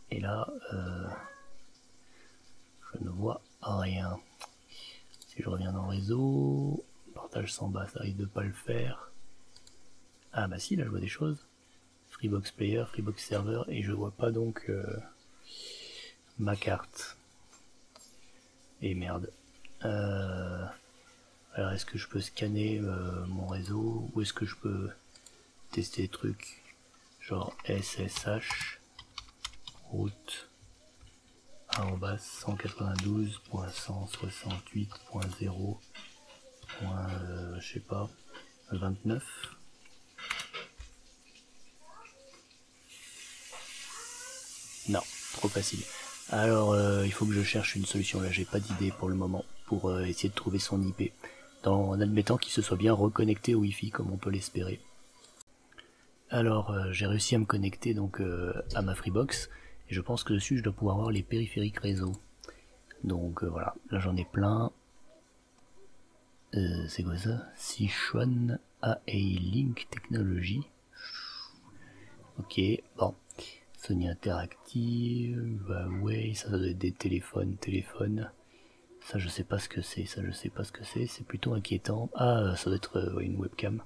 Et là, je ne vois rien. Si je reviens dans le réseau, partage sans bas, ça risque de pas le faire. Ah bah si, là je vois des choses. Freebox Player, Freebox Server, et je vois pas donc ma carte. Et merde. Alors est-ce que je peux scanner mon réseau, ou est-ce que je peux tester des trucs genre SSH route 192.168.0 je sais pas 29. Non, trop facile. Alors il faut que je cherche une solution. Là j'ai pas d'idée pour le moment pour essayer de trouver son IP, en admettant qu'il se soit bien reconnecté au Wi-Fi comme on peut l'espérer. Alors j'ai réussi à me connecter donc à ma Freebox, et je pense que dessus je dois pouvoir voir les périphériques réseau. Donc voilà, là j'en ai plein. C'est quoi ça? Sichuan AI-Link Technology. Ok, bon. Sony Interactive, Huawei, ça doit être des téléphones. Ça je sais pas ce que c'est, c'est plutôt inquiétant. Ah, ça doit être une webcam.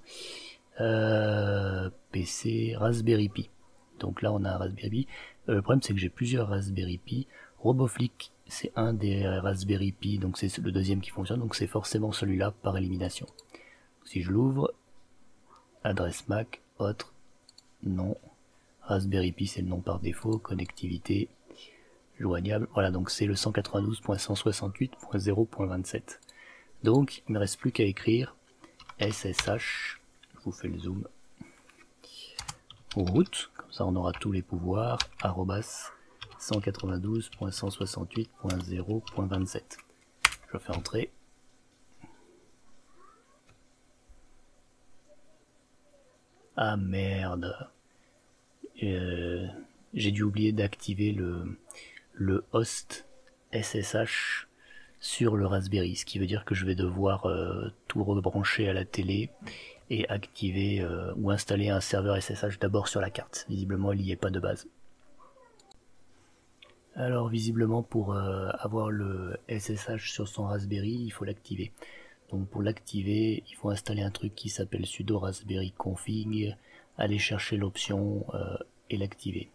PC, Raspberry Pi. Donc là on a un Raspberry Pi. Le problème c'est que j'ai plusieurs Raspberry Pi. RoboFlick c'est un des Raspberry Pi, donc c'est le deuxième qui fonctionne, donc c'est forcément celui-là par élimination. Si je l'ouvre, adresse MAC, autre, non. Raspberry Pi c'est le nom par défaut, connectivité, joignable, voilà, donc c'est le 192.168.0.27. Donc il ne me reste plus qu'à écrire SSH, je vous fais le zoom, route, comme ça on aura tous les pouvoirs, arrobas 192.168.0.27. Je fais entrer. Ah merde, j'ai dû oublier d'activer le host SSH sur le Raspberry, ce qui veut dire que je vais devoir tout rebrancher à la télé et activer ou installer un serveur SSH d'abord sur la carte. Visiblement il n'y est pas de base. Alors visiblement pour avoir le SSH sur son Raspberry, il faut l'activer. Donc pour l'activer, il faut installer un truc qui s'appelle sudo raspberry config, aller chercher l'option et l'activer.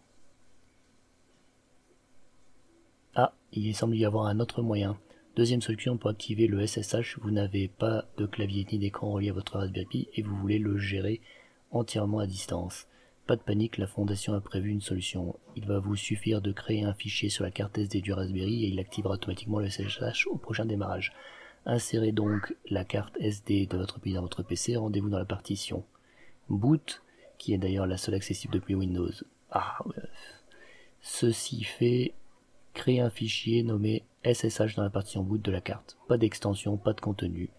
Ah, il semble y avoir un autre moyen. Deuxième solution pour activer le SSH, vous n'avez pas de clavier ni d'écran relié à votre Raspberry Pi et vous voulez le gérer entièrement à distance. Pas de panique, la fondation a prévu une solution. Il va vous suffire de créer un fichier sur la carte SD du Raspberry et il activera automatiquement le SSH au prochain démarrage. Insérez donc la carte SD de votre Pi dans votre PC, rendez-vous dans la partition boot, qui est d'ailleurs la seule accessible depuis Windows. Ah, ceci fait, créer un fichier nommé SSH dans la partition boot de la carte. Pas d'extension, pas de contenu,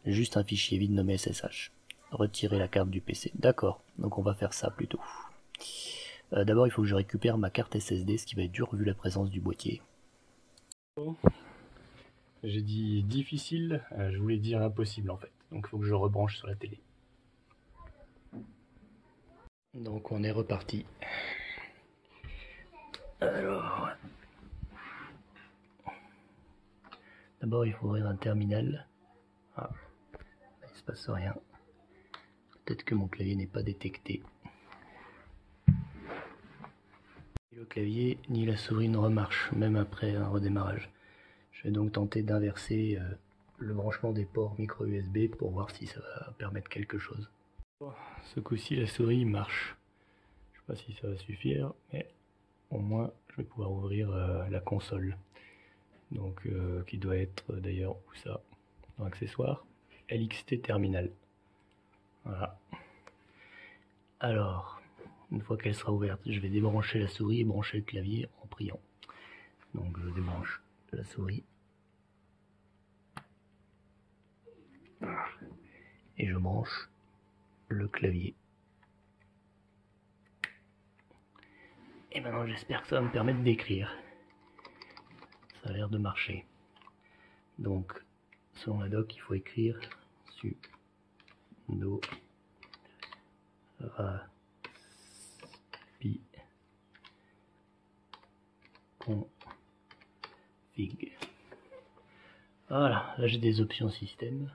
juste un fichier vide nommé SSH. Retirer la carte du PC. D'accord, donc on va faire ça plutôt. D'abord il faut que je récupère ma carte SSD, ce qui va être dur vu la présence du boîtier. J'ai dit difficile, je voulais dire impossible en fait. Donc il faut que je rebranche sur la télé. Donc on est reparti. Alors, d'abord il faut ouvrir un terminal. Ah, il se passe rien. Peut-être que mon clavier n'est pas détecté. Le clavier ni la souris ne remarchent, même après un redémarrage. Je vais donc tenter d'inverser le branchement des ports micro USB pour voir si ça va permettre quelque chose. Ce coup-ci la souris marche. Je sais pas si ça va suffire, mais au moins je vais pouvoir ouvrir la console. Donc qui doit être d'ailleurs où ça, dans accessoires, LXT terminal. Voilà. Alors, une fois qu'elle sera ouverte, je vais débrancher la souris et brancher le clavier en priant. Donc je débranche la souris. Et je branche le clavier. Et maintenant j'espère que ça va me permettre d'écrire. Ça a l'air de marcher. Donc, selon la doc, il faut écrire sudo raspi config. Voilà, là j'ai des options système.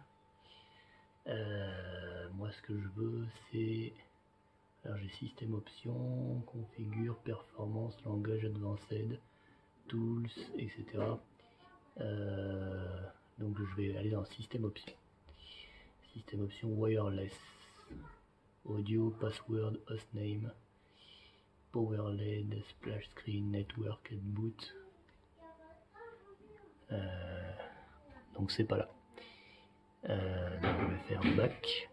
Moi ce que je veux c'est... Alors j'ai système options, configure, performance, langage advanced, tools, etc. Donc je vais aller dans système options. Système options wireless, audio, password, hostname, power LED, splash screen, network, boot. Donc c'est pas là. Donc je vais faire back.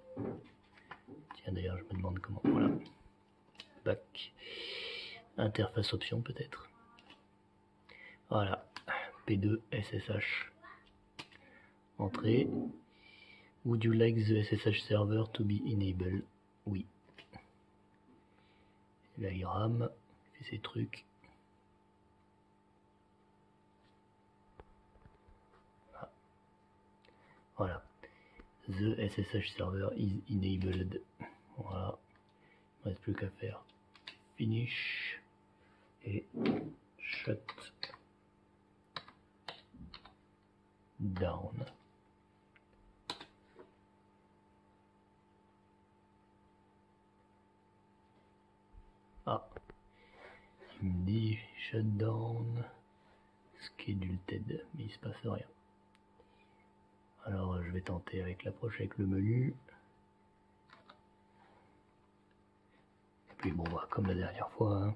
Tiens d'ailleurs je me demande comment. Voilà. Back. Interface option peut-être. Voilà. P2 SSH. Entrée. Would you like the SSH server to be enabled? Oui. Là il rame, il fait ses trucs. Ah. Voilà. The SSH server is enabled. Voilà. Il ne reste plus qu'à faire finish et shut down. Ah, il me dit shutdown scheduled, mais il se passe rien. Alors je vais tenter avec l'approche avec le menu. Et puis bon bah comme la dernière fois, hein,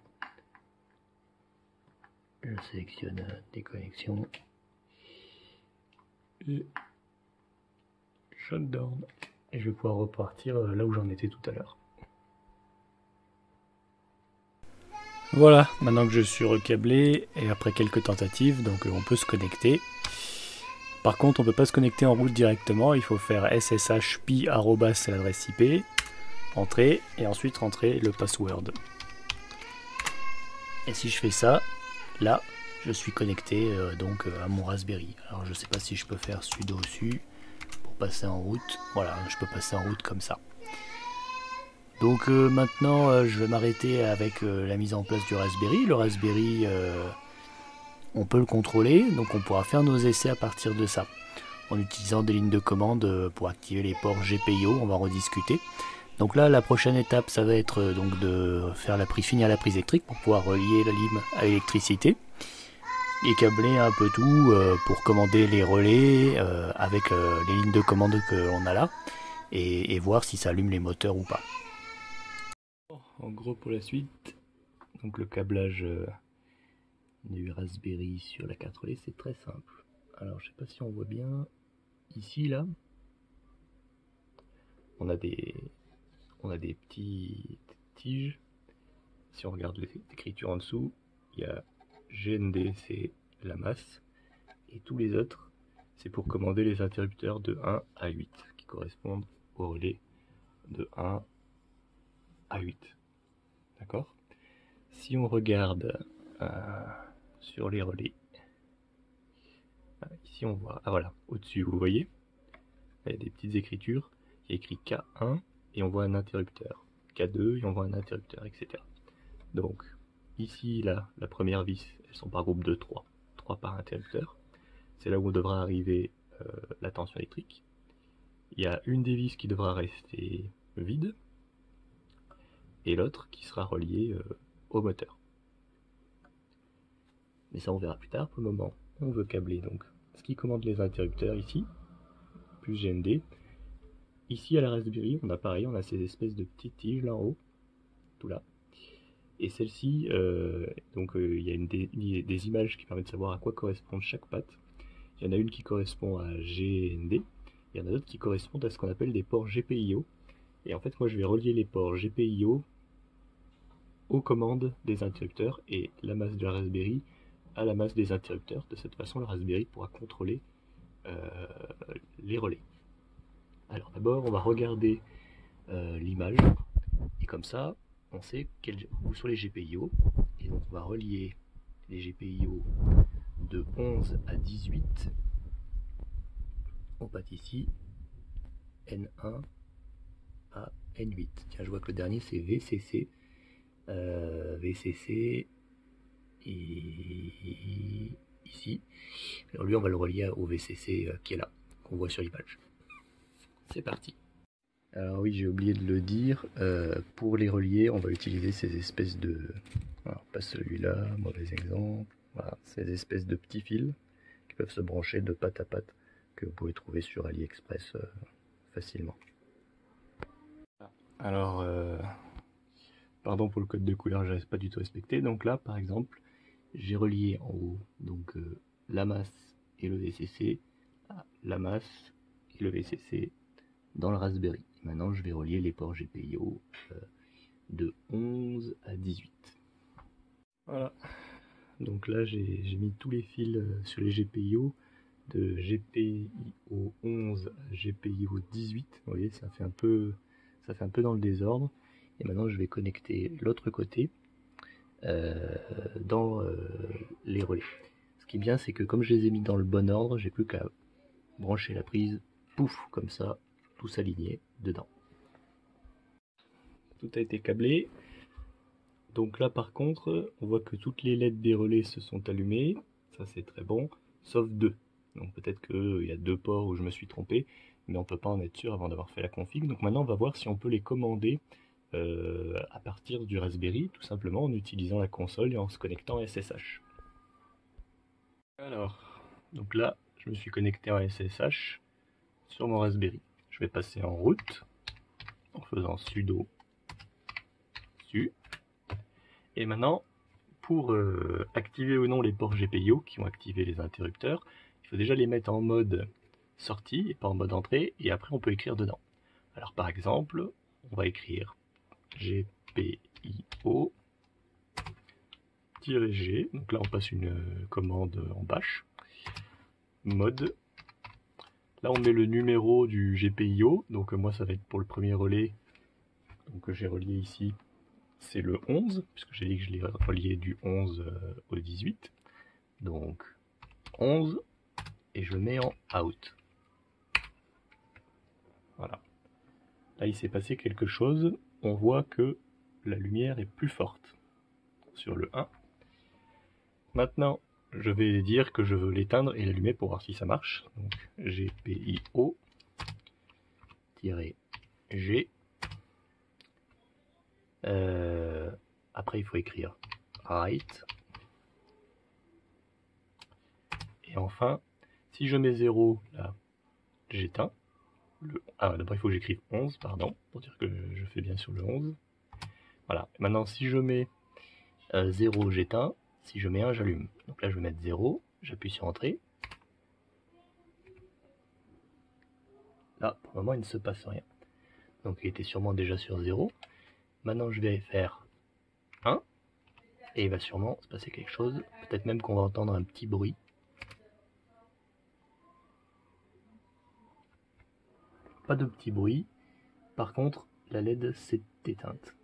je sélectionne des connexions et shutdown. Et je vais pouvoir repartir là où j'en étais tout à l'heure. Voilà, maintenant que je suis recablé et après quelques tentatives, donc on peut se connecter. Par contre, on ne peut pas se connecter en route directement, il faut faire sshpi@ c'est l'adresse IP, entrer et ensuite rentrer le password. Et si je fais ça, là, je suis connecté donc à mon Raspberry. Alors je sais pas si je peux faire sudo su pour passer en route. Voilà, je peux passer en route comme ça. Donc maintenant je vais m'arrêter avec la mise en place du Raspberry. Le Raspberry on peut le contrôler, donc on pourra faire nos essais à partir de ça, en utilisant des lignes de commande pour activer les ports GPIO, on va en rediscuter. Donc là, la prochaine étape, ça va être donc de faire finir la prise électrique pour pouvoir relier la lime à l'électricité et câbler un peu tout pour commander les relais avec les lignes de commande que l'on a là et voir si ça allume les moteurs ou pas. En gros, pour la suite, donc le câblage du Raspberry sur la carte relais, c'est très simple. Alors, je sais pas si on voit bien ici, là, on a des petites tiges. Si on regarde l'écriture en dessous, il y a GND, c'est la masse, et tous les autres, c'est pour commander les interrupteurs de 1 à 8, qui correspondent au relais de 1 à 8. D'accord? Si on regarde sur les relais, ici on voit, voilà, au-dessus, vous voyez, il y a des petites écritures, il y a écrit K1, et on voit un interrupteur, K2, et on voit un interrupteur, etc. Donc, ici, là, la première vis, elles sont par groupe de 3, 3 par interrupteur. C'est là où devra arriver la tension électrique. Il y a une des vis qui devra rester vide, et l'autre qui sera reliée au moteur. Mais ça on verra plus tard. Pour le moment, on veut câbler donc ce qui commande les interrupteurs ici, plus GND. Ici à la Raspberry, on a pareil, on a ces espèces de petites tiges là en haut, tout là. Et celle-ci, il y a des images qui permettent de savoir à quoi correspond chaque patte. Il y en a une qui correspond à GND, il y en a d'autres qui correspondent à ce qu'on appelle des ports GPIO. Et en fait, moi je vais relier les ports GPIO aux commandes des interrupteurs et la masse de la Raspberry à la masse des interrupteurs. De cette façon, la Raspberry pourra contrôler les relais. Alors d'abord, on va regarder l'image, et comme ça, on sait où sont les GPIO, et donc on va relier les GPIO de 11 à 18 on patte ici N1 à N8. Tiens, je vois que le dernier c'est VCC. VCC et ici. Alors lui, on va le relier au VCC qui est là, qu'on voit sur l'image. C'est parti. Alors oui, j'ai oublié de le dire, pour les relier, on va utiliser ces espèces de... Alors, pas celui-là, mauvais exemple. Voilà, ces espèces de petits fils qui peuvent se brancher de patte à patte, que vous pouvez trouver sur AliExpress facilement. Alors, pardon pour le code de couleur, je n'avais pas du tout respecté. Donc là, par exemple, j'ai relié en haut donc la masse et le VCC à la masse et le VCC dans le Raspberry. Maintenant, je vais relier les ports GPIO de 11 à 18. Voilà. Donc là, j'ai mis tous les fils sur les GPIO, de GPIO 11 à GPIO 18. Vous voyez, ça fait un peu dans le désordre. Et maintenant, je vais connecter l'autre côté dans les relais. Ce qui est bien, c'est que comme je les ai mis dans le bon ordre, j'ai plus qu'à brancher la prise, pouf, comme ça, tout s'aligner dedans. Tout a été câblé. Donc là, par contre, on voit que toutes les LED des relais se sont allumées. Ça, c'est très bon, sauf 2. Donc peut-être qu'il y a 2 ports où je me suis trompé, mais on ne peut pas en être sûr avant d'avoir fait la config. Donc maintenant, on va voir si on peut les commander à partir du Raspberry, tout simplement en utilisant la console et en se connectant à SSH. Alors, donc là, je me suis connecté en SSH sur mon Raspberry. Je vais passer en route en faisant sudo su. Et maintenant, pour activer ou non les ports GPIO qui ont activé les interrupteurs, il faut déjà les mettre en mode sortie et pas en mode entrée, et après on peut écrire dedans. Alors par exemple, on va écrire GPIO-G, donc là on passe une commande en bash, mode, là on met le numéro du GPIO, donc moi ça va être pour le premier relais, donc j'ai relié ici, c'est le 11, puisque j'ai dit que je l'ai relié du 11 au 18, donc 11, et je le mets en out. Voilà. Là, il s'est passé quelque chose. On voit que la lumière est plus forte sur le 1. Maintenant, je vais dire que je veux l'éteindre et l'allumer pour voir si ça marche. Donc GPIO-G. Après il faut écrire write. Et enfin, si je mets 0 là, j'éteins. D'abord il faut que j'écrive 11, pardon, pour dire que je fais bien sur le 11. Voilà, maintenant si je mets 0, j'éteins. Si je mets 1, j'allume. Donc là je vais mettre 0, j'appuie sur entrée. Là, pour le moment il ne se passe rien. Donc il était sûrement déjà sur 0. Maintenant je vais faire 1. Et il va sûrement se passer quelque chose. Peut-être même qu'on va entendre un petit bruit. Pas de petit bruit. Par contre, la LED s'est éteinte.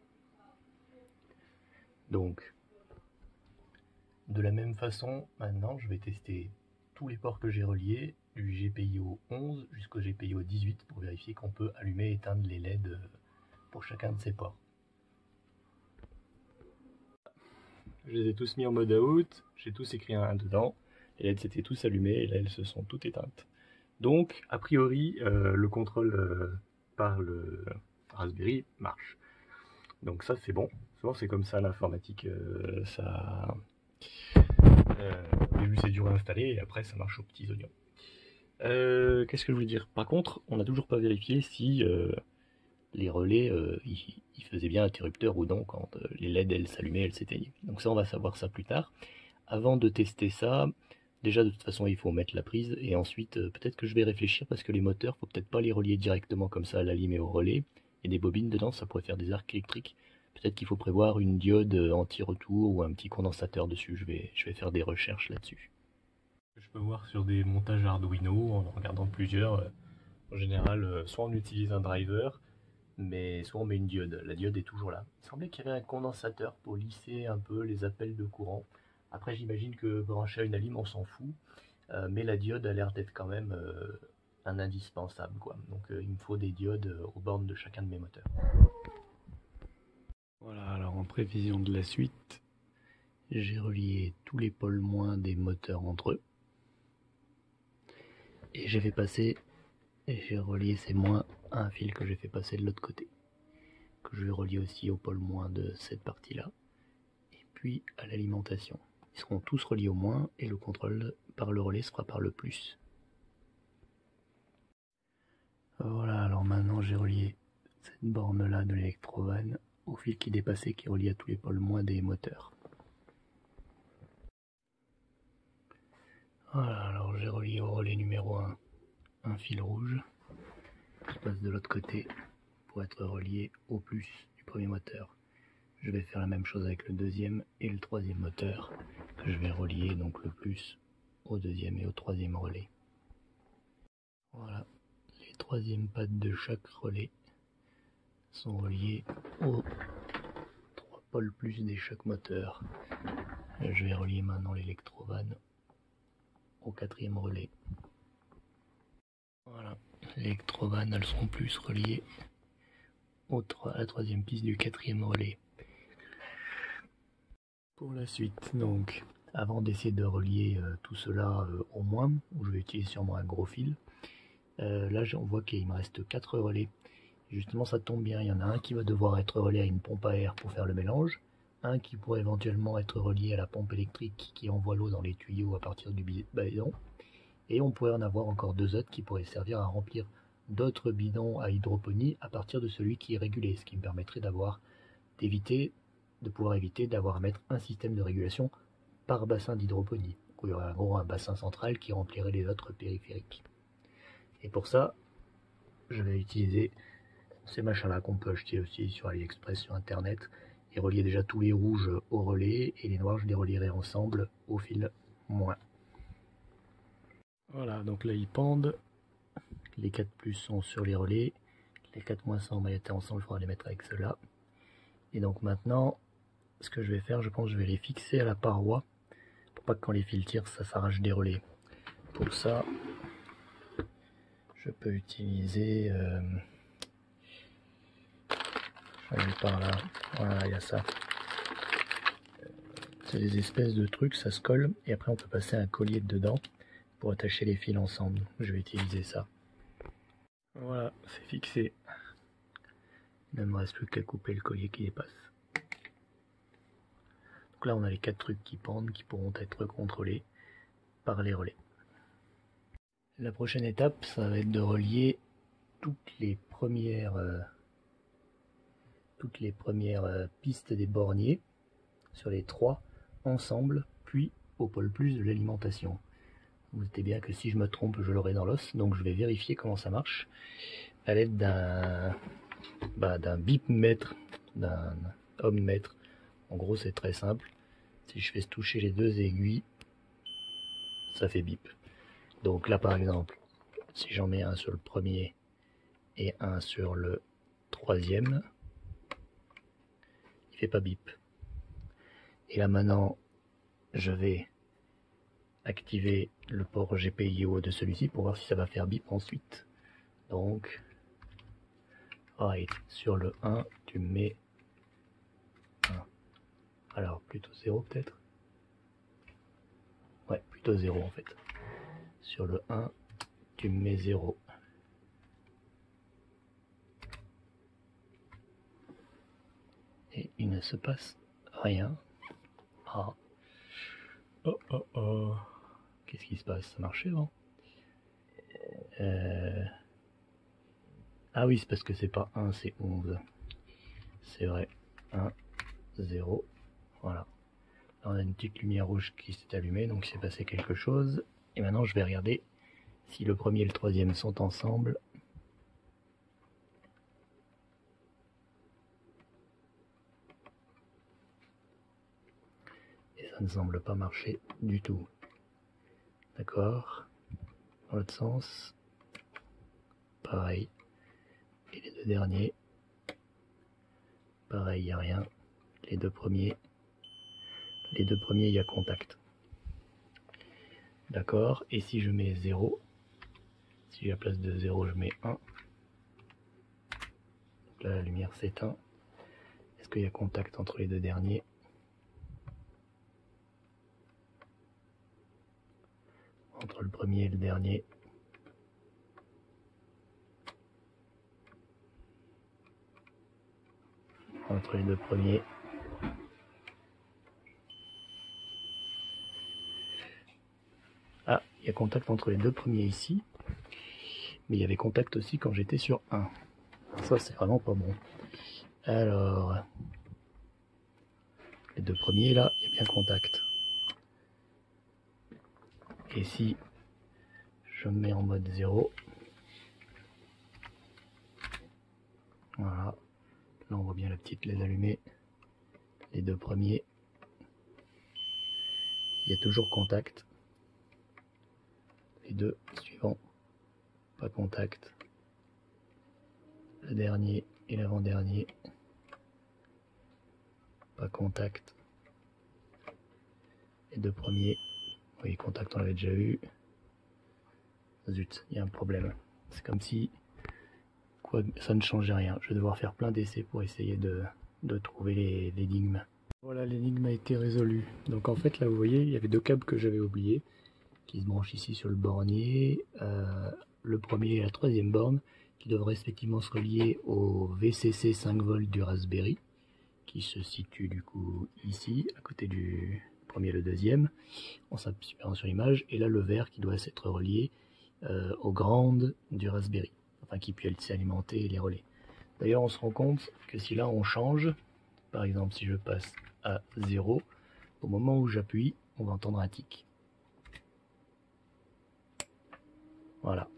Donc, de la même façon, maintenant, je vais tester tous les ports que j'ai reliés, du GPIO 11 jusqu'au GPIO 18, pour vérifier qu'on peut allumer et éteindre les LED pour chacun de ces ports. Je les ai tous mis en mode out, j'ai tous écrit un 1 dedans, les LED s'étaient tous allumés et là elles se sont toutes éteintes. Donc, a priori, le contrôle par le Raspberry marche. Donc ça c'est bon. Souvent c'est comme ça l'informatique, au début c'est dur à installer et après ça marche aux petits oignons. Qu'est-ce que je voulais dire? Par contre, on n'a toujours pas vérifié si les relais ils faisaient bien interrupteur ou non quand les LED elles s'allumaient, elles s'éteignaient. Donc ça on va savoir ça plus tard. Avant de tester ça, déjà de toute façon il faut mettre la prise et ensuite peut-être que je vais réfléchir parce que les moteurs faut peut-être pas les relier directement comme ça à la lime et au relais. Il y a des bobines dedans, ça pourrait faire des arcs électriques. Peut-être qu'il faut prévoir une diode anti-retour ou un petit condensateur dessus. Je vais faire des recherches là-dessus. Je peux voir sur des montages Arduino en regardant plusieurs. En général, soit on utilise un driver, mais soit on met une diode. La diode est toujours là. Il semblait qu'il y avait un condensateur pour lisser un peu les appels de courant. Après, j'imagine que brancher à une alim, on s'en fout. Mais la diode a l'air d'être quand même un indispensable, quoi. Donc il me faut des diodes aux bornes de chacun de mes moteurs. Voilà, alors en prévision de la suite, j'ai relié tous les pôles moins des moteurs entre eux. Et j'ai relié ces moins à un fil que j'ai fait passer de l'autre côté. Que je vais relier aussi au pôle moins de cette partie-là. Et puis à l'alimentation. Ils seront tous reliés au moins et le contrôle par le relais sera par le plus. Voilà, alors maintenant j'ai relié cette borne-là de l'électrovan au fil qui dépassait qui relie à tous les pôles moins des moteurs. Voilà, alors j'ai relié au relais numéro 1 un fil rouge qui passe de l'autre côté pour être relié au plus du premier moteur. Je vais faire la même chose avec le deuxième et le troisième moteur que je vais relier donc le plus au deuxième et au troisième relais. Voilà, les troisièmes pattes de chaque relais sont reliées aux 3 pôles plus de chaque moteur. Je vais relier maintenant l'électrovan au 4e relais. Voilà, l'électrovan elles seront plus reliées à la 3e piste du 4e relais. Pour la suite, donc, avant d'essayer de relier tout cela au moins, où je vais utiliser sûrement un gros fil, là on voit qu'il me reste 4 relais. Justement ça tombe bien, il y en a un qui va devoir être relié à une pompe à air pour faire le mélange, un qui pourrait éventuellement être relié à la pompe électrique qui envoie l'eau dans les tuyaux à partir du bidon, et on pourrait en avoir encore 2 autres qui pourraient servir à remplir d'autres bidons à hydroponie à partir de celui qui est régulé, ce qui me permettrait de pouvoir éviter d'avoir à mettre un système de régulation par bassin d'hydroponie. Il y aurait en gros un bassin central qui remplirait les autres périphériques. Et pour ça, je vais utiliser ces machins-là qu'on peut acheter aussi sur AliExpress, sur Internet, et relier déjà tous les rouges au relais, et les noirs je les relierai ensemble au fil moins. Voilà, donc là ils pendent, les 4 plus sont sur les relais, les 4 moins sont emmaillotés ensemble, il faudra les mettre avec ceux-là. Et donc maintenant, ce que je vais faire, je pense que je vais les fixer à la paroi, pour pas que quand les fils tirent, ça s'arrache des relais. Pour ça, je peux utiliser... par là, voilà, il y a ça. C'est des espèces de trucs, ça se colle, et après on peut passer un collier dedans pour attacher les fils ensemble. Je vais utiliser ça. Voilà, c'est fixé. Il ne me reste plus qu'à couper le collier qui dépasse. Donc là on a les 4 trucs qui pendent, qui pourront être contrôlés par les relais. La prochaine étape, ça va être de relier toutes les premières pistes des borniers sur les 3 ensemble, puis au pôle plus de l'alimentation. Vous doutez bien que si je me trompe, je l'aurai dans l'os, donc je vais vérifier comment ça marche à l'aide d'un bipmètre, d'un ohmmètre. En gros, c'est très simple. Si je fais se toucher les 2 aiguilles, ça fait bip. Donc là, par exemple, si j'en mets un sur le premier et un sur le troisième, il fait pas bip. Et là maintenant, je vais activer le port GPIO de celui-ci pour voir si ça va faire bip ensuite. Donc, right, sur le 1, tu mets 1. Alors, plutôt 0 peut-être? Ouais, plutôt 0 en fait. Sur le 1, tu mets 0. Et il ne se passe rien. Ah. Oh oh oh. Qu'est-ce qui se passe? Ça marchait avant? Ah oui, c'est parce que c'est pas 1, c'est 11. C'est vrai. 1, 0. Voilà. Là, on a une petite lumière rouge qui s'est allumée, donc il s'est passé quelque chose. Et maintenant, je vais regarder si le premier et le troisième sont ensemble. Et ça ne semble pas marcher du tout. D'accord. Dans l'autre sens. Pareil. Et les 2 derniers. Pareil, il n'y a rien. Les 2 premiers. Les 2 premiers, il y a contact. D'accord. Et si je mets 0, si à la place de 0, je mets 1. Donc là, la lumière s'éteint. Est-ce qu'il y a contact entre les 2 derniers? Entre le premier et le dernier. Entre les 2 premiers. Ah, il y a contact entre les 2 premiers ici. Mais il y avait contact aussi quand j'étais sur 1. Ça, c'est vraiment pas bon. Alors, les 2 premiers, là, il y a bien contact. Et si je me mets en mode 0, voilà, là on voit bien la petite LED allumée, les 2 premiers, il y a toujours contact, les 2 suivants, pas contact, le dernier et l'avant-dernier, pas contact, les 2 premiers, oui, contact on l'avait déjà eu, zut, il y a un problème, c'est comme si quoi, ça ne changeait rien. Je vais devoir faire plein d'essais pour essayer de trouver l'énigme. Voilà, l'énigme a été résolue. Donc en fait, là, vous voyez, il y avait 2 câbles que j'avais oubliés, qui se branchent ici sur le bornier. Le premier et la troisième borne, qui devraient respectivement se relier au VCC 5 volts du Raspberry, qui se situe du coup ici, à côté du premier et le deuxième, en s'apercevant sur l'image. Et là, le vert qui doit s'être relié aux grandes du Raspberry, enfin qui puisse alimenter les relais. D'ailleurs, on se rend compte que si là on change, par exemple si je passe à 0, au moment où j'appuie, on va entendre un tic. Voilà.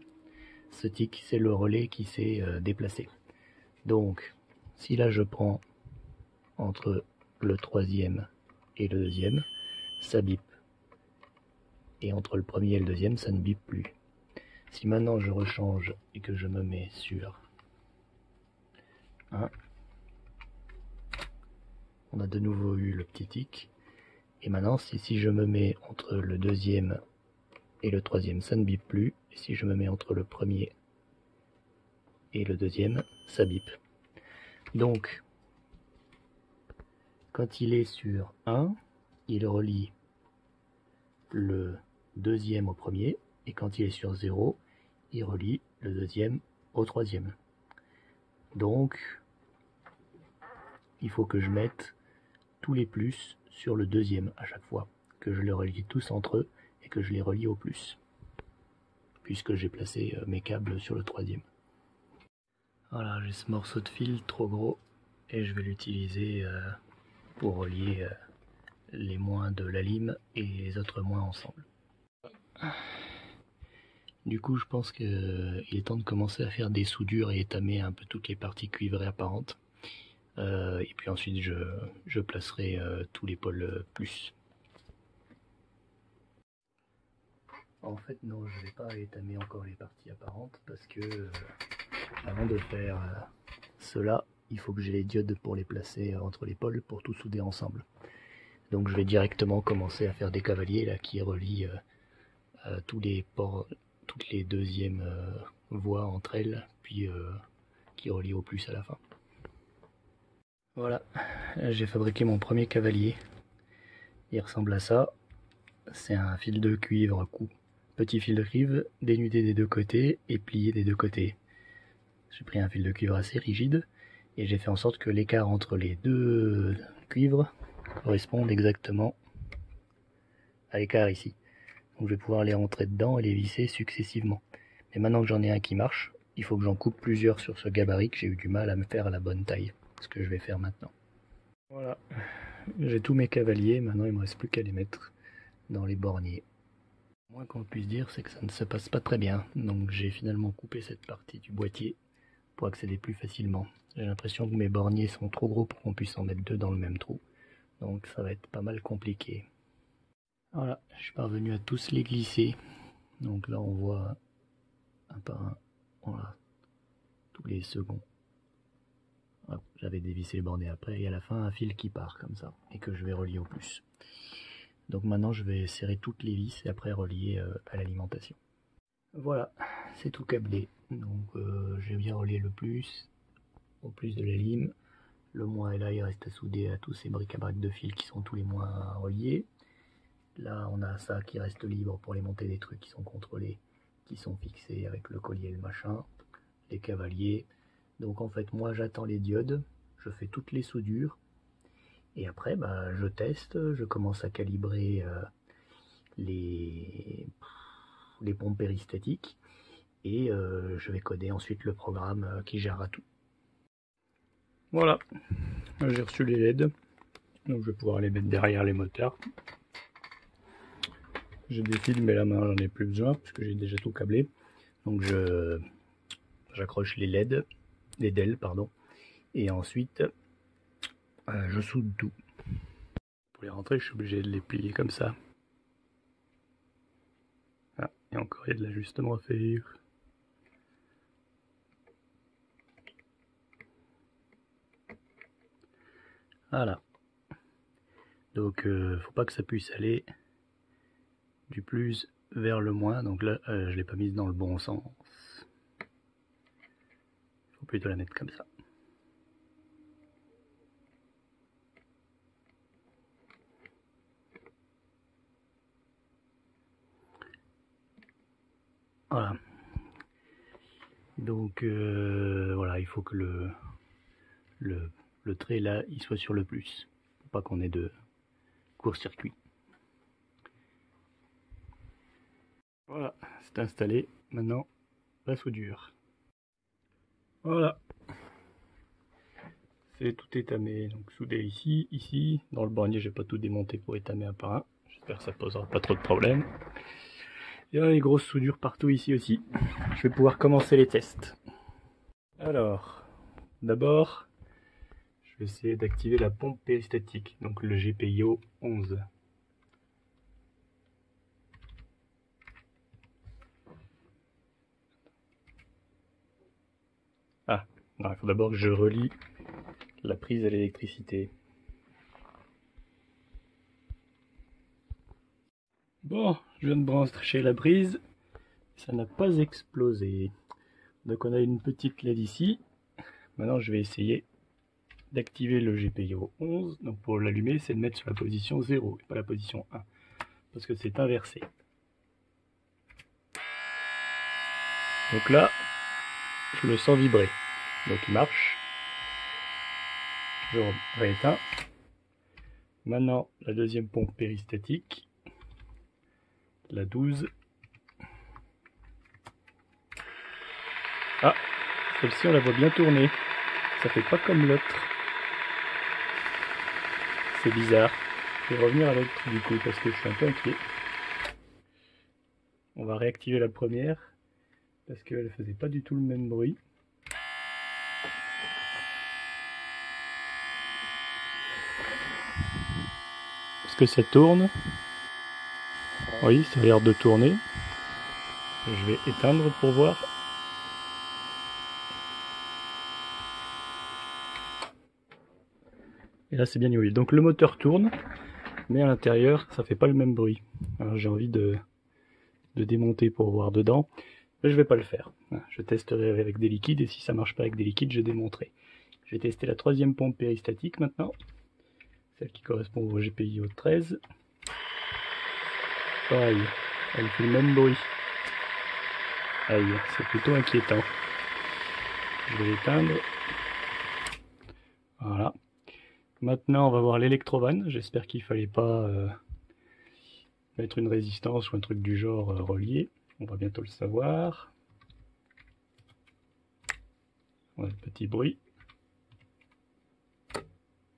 Ce tic, c'est le relais qui s'est déplacé. Donc, si là je prends entre le troisième et le deuxième, ça bip. Et entre le premier et le deuxième, ça ne bip plus. Si maintenant je rechange et que je me mets sur 1, on a de nouveau eu le petit tic. Et maintenant, si je me mets entre le deuxième et le troisième, ça ne bip plus. Et si je me mets entre le premier et le deuxième, ça bip. Donc, quand il est sur 1, il relie le deuxième au premier, et quand il est sur 0, il relie le deuxième au troisième. Donc, il faut que je mette tous les plus sur le deuxième à chaque fois, que je les relie tous entre eux et que je les relie au plus, puisque j'ai placé mes câbles sur le troisième. Voilà, j'ai ce morceau de fil trop gros et je vais l'utiliser pour relier les moins de la lime et les autres moins ensemble. Du coup, je pense qu'il est temps de commencer à faire des soudures et étamer un peu toutes les parties cuivrées apparentes. Et puis ensuite, je placerai tous les pôles plus. En fait, non, je ne vais pas étamer encore les parties apparentes parce que avant de faire cela, il faut que j'ai les diodes pour les placer entre les pôles pour tout souder ensemble. Donc je vais directement commencer à faire des cavaliers là qui relient tous les ports, toutes les deuxièmes voies entre elles, puis qui relient au plus à la fin. Voilà, j'ai fabriqué mon premier cavalier. Il ressemble à ça. C'est un fil de cuivre petit fil de cuivre dénudé des deux côtés et plié des deux côtés. J'ai pris un fil de cuivre assez rigide et j'ai fait en sorte que l'écart entre les deux cuivres corresponde exactement à l'écart ici. Donc je vais pouvoir les rentrer dedans et les visser successivement. Mais maintenant que j'en ai un qui marche, il faut que j'en coupe plusieurs sur ce gabarit que j'ai eu du mal à me faire à la bonne taille. Ce que je vais faire maintenant. Voilà, j'ai tous mes cavaliers, maintenant il ne me reste plus qu'à les mettre dans les borniers. Le moins qu'on puisse dire, c'est que ça ne se passe pas très bien, donc j'ai finalement coupé cette partie du boîtier pour accéder plus facilement. J'ai l'impression que mes borniers sont trop gros pour qu'on puisse en mettre deux dans le même trou, donc ça va être pas mal compliqué. Voilà, je suis parvenu à tous les glisser, donc là on voit un par un, voilà, tous les seconds. J'avais dévissé les bornets après et à la fin un fil qui part comme ça et que je vais relier au plus. Donc maintenant je vais serrer toutes les vis et après relier à l'alimentation. Voilà, c'est tout câblé. Donc j'ai bien relié le plus au plus de la lime. Le moins est là, il reste à souder à tous ces bric-à-brac de fils qui sont tous les moins reliés. Là on a ça qui reste libre pour les monter des trucs qui sont contrôlés, qui sont fixés avec le collier et le machin, les cavaliers. Donc en fait moi j'attends les diodes, je fais toutes les soudures et après bah, je teste, je commence à calibrer les pompes péristatiques et je vais coder ensuite le programme qui gérera tout. Voilà, j'ai reçu les LED, donc je vais pouvoir les mettre derrière les moteurs. J'ai des fils mais là maintenant j'en ai plus besoin parce que j'ai déjà tout câblé. Donc j'accroche les LED, les DEL pardon, et ensuite je soude tout. Pour les rentrer je suis obligé de les plier comme ça. Ah, et encore il y a de l'ajustement à faire. Voilà. Donc faut pas que ça puisse aller du plus vers le moins. Donc là je l'ai pas mise dans le bon sens. Faut plutôt la mettre comme ça. Voilà. Donc voilà, il faut que le trait là, il soit sur le plus. Pour pas qu'on ait de court-circuit. Voilà, c'est installé. Maintenant, la soudure. Voilà. C'est tout étamé. Donc soudé ici, ici. Dans le bornier, j'ai pas tout démonté pour étamer un par un. J'espère que ça posera pas trop de problèmes. Il y a les grosses soudures partout ici aussi. Je vais pouvoir commencer les tests. Alors, d'abord, je vais essayer d'activer la pompe péristatique, donc le GPIO 11. Ah, non, il faut d'abord que je relie la prise à l'électricité. Bon, je viens de brancher la prise, ça n'a pas explosé. Donc on a une petite LED ici. Maintenant je vais essayer d'activer le GPIO 11. Donc pour l'allumer, c'est de mettre sur la position 0 et pas la position 1. Parce que c'est inversé. Donc là, je le sens vibrer. Donc il marche. Je rééteins. Maintenant, la deuxième pompe péristatique. La 12. Ah, celle-ci on la voit bien tourner. Ça fait pas comme l'autre. C'est bizarre. Je vais revenir à l'autre du coup parce que je suis un peu inquiet. On va réactiver la première parce qu'elle faisait pas du tout le même bruit. Est-ce que ça tourne? Oui, ça a l'air de tourner. Je vais éteindre pour voir. Et là c'est bien huilé. Donc le moteur tourne, mais à l'intérieur ça fait pas le même bruit. Alors j'ai envie de démonter pour voir dedans, mais je vais pas le faire. Je testerai avec des liquides et si ça marche pas avec des liquides, je démonterai. Je vais tester la troisième pompe péristatique maintenant, celle qui correspond au GPIO 13. Pareil, elle fait le même bruit. Aïe, c'est plutôt inquiétant. Je vais l'éteindre. Voilà. Maintenant, on va voir l'électrovanne. J'espère qu'il fallait pas mettre une résistance ou un truc du genre relié. On va bientôt le savoir. On a le petit bruit.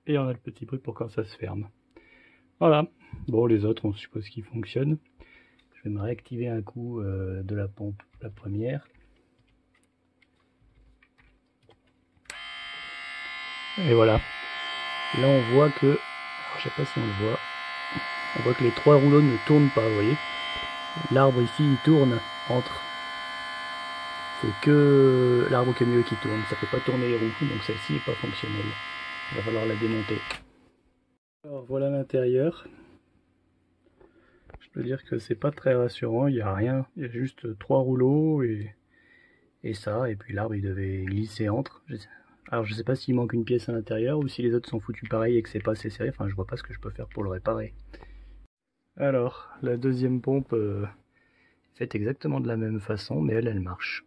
Et on a le petit bruit pour quand ça se ferme. Voilà. Bon, les autres, on suppose qu'ils fonctionnent. Je vais me réactiver un coup de la pompe, la première. Et voilà. Là, on voit que... Alors, je sais pas si on le voit. On voit que les trois rouleaux ne tournent pas, vous voyez. L'arbre ici, il tourne entre. C'est que l'arbre au camion qui tourne. Ça ne fait pas tourner les roues, donc celle-ci n'est pas fonctionnelle. Il va falloir la démonter. Alors voilà l'intérieur. Je peux dire que c'est pas très rassurant. Il n'y a rien. Il y a juste trois rouleaux et ça. Et puis l'arbre, il devait glisser entre. Alors je sais pas s'il manque une pièce à l'intérieur ou si les autres sont foutus pareil et que c'est pas assez serré. Enfin, je vois pas ce que je peux faire pour le réparer. Alors, la deuxième pompe est faite exactement de la même façon, mais elle marche.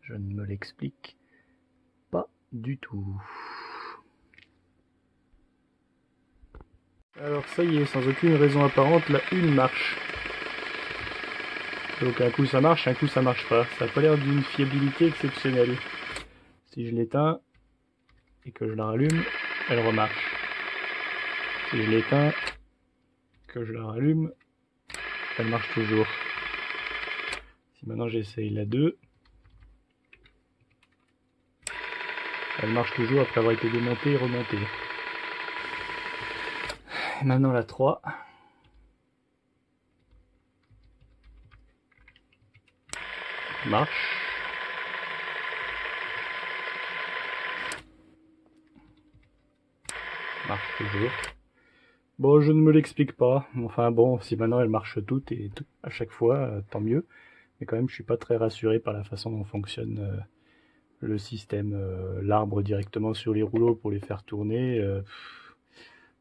Je ne me l'explique pas du tout. Alors ça y est, sans aucune raison apparente, la une marche. Donc un coup ça marche, un coup ça marche pas. Ça n'a pas l'air d'une fiabilité exceptionnelle. Si je l'éteins et que je la rallume, elle remarche. Si je l'éteins, que je la rallume, elle marche toujours. Si maintenant j'essaye la 2, elle marche toujours après avoir été démontée et remontée. Et maintenant la 3. Marche. Marche toujours. Bon, je ne me l'explique pas. Enfin bon, si maintenant elle marche toutes et tout, à chaque fois, tant mieux. Mais quand même, je suis pas très rassuré par la façon dont fonctionne le système. L'arbre directement sur les rouleaux pour les faire tourner.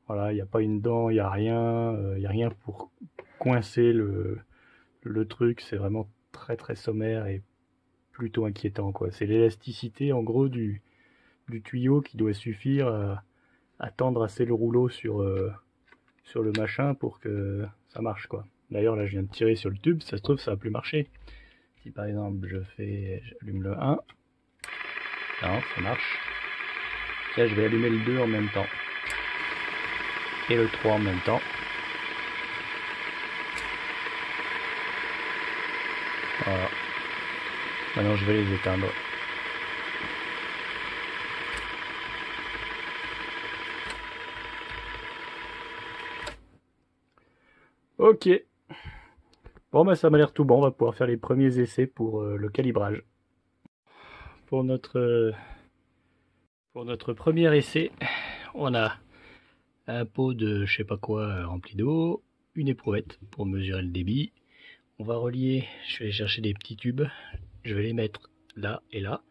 Voilà, il n'y a pas une dent, il n'y a rien pour coincer le truc. C'est vraiment très très sommaire et plutôt inquiétant, quoi. C'est l'élasticité en gros du tuyau qui doit suffire à tendre assez le rouleau sur le machin pour que ça marche, quoi. D'ailleurs là je viens de tirer sur le tube, ça se trouve ça va plus marcher. Si par exemple j'allume le 1, non ça marche. Là je vais allumer le 2 en même temps. Et le 3 en même temps. Voilà. Maintenant je vais les éteindre. Ok. Bon bah ça m'a l'air tout bon, on va pouvoir faire les premiers essais pour le calibrage. Pour notre premier essai, on a un pot de je sais pas quoi rempli d'eau, une éprouvette pour mesurer le débit. On va relier, je vais aller chercher des petits tubes, je vais les mettre là et là.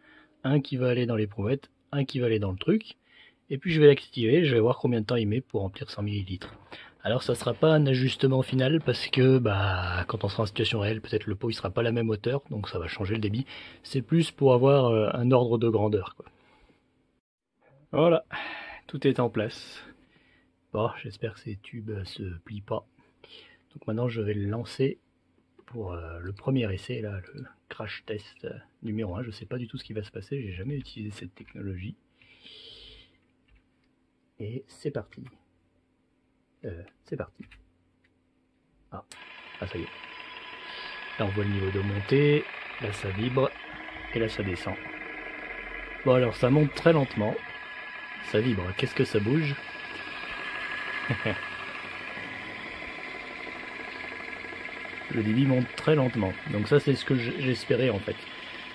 Un qui va aller dans l'éprouvette, un qui va aller dans le truc. Et puis je vais l'activer, je vais voir combien de temps il met pour remplir 100 ml. Alors ça sera pas un ajustement final parce que bah quand on sera en situation réelle, peut-être le pot il sera pas à la même hauteur, donc ça va changer le débit. C'est plus pour avoir un ordre de grandeur, quoi. Voilà, tout est en place. Bon, j'espère que ces tubes se plient pas. Donc maintenant je vais le lancer pour le premier essai, là, le crash test numéro 1. Je sais pas du tout ce qui va se passer, j'ai jamais utilisé cette technologie. Et c'est parti. C'est parti. Ah, ça y est. Là on voit le niveau d'eau monter, là ça vibre, et là ça descend. Bon alors ça monte très lentement, ça vibre, qu'est-ce que ça bouge? Le débit monte très lentement, donc ça c'est ce que j'espérais en fait.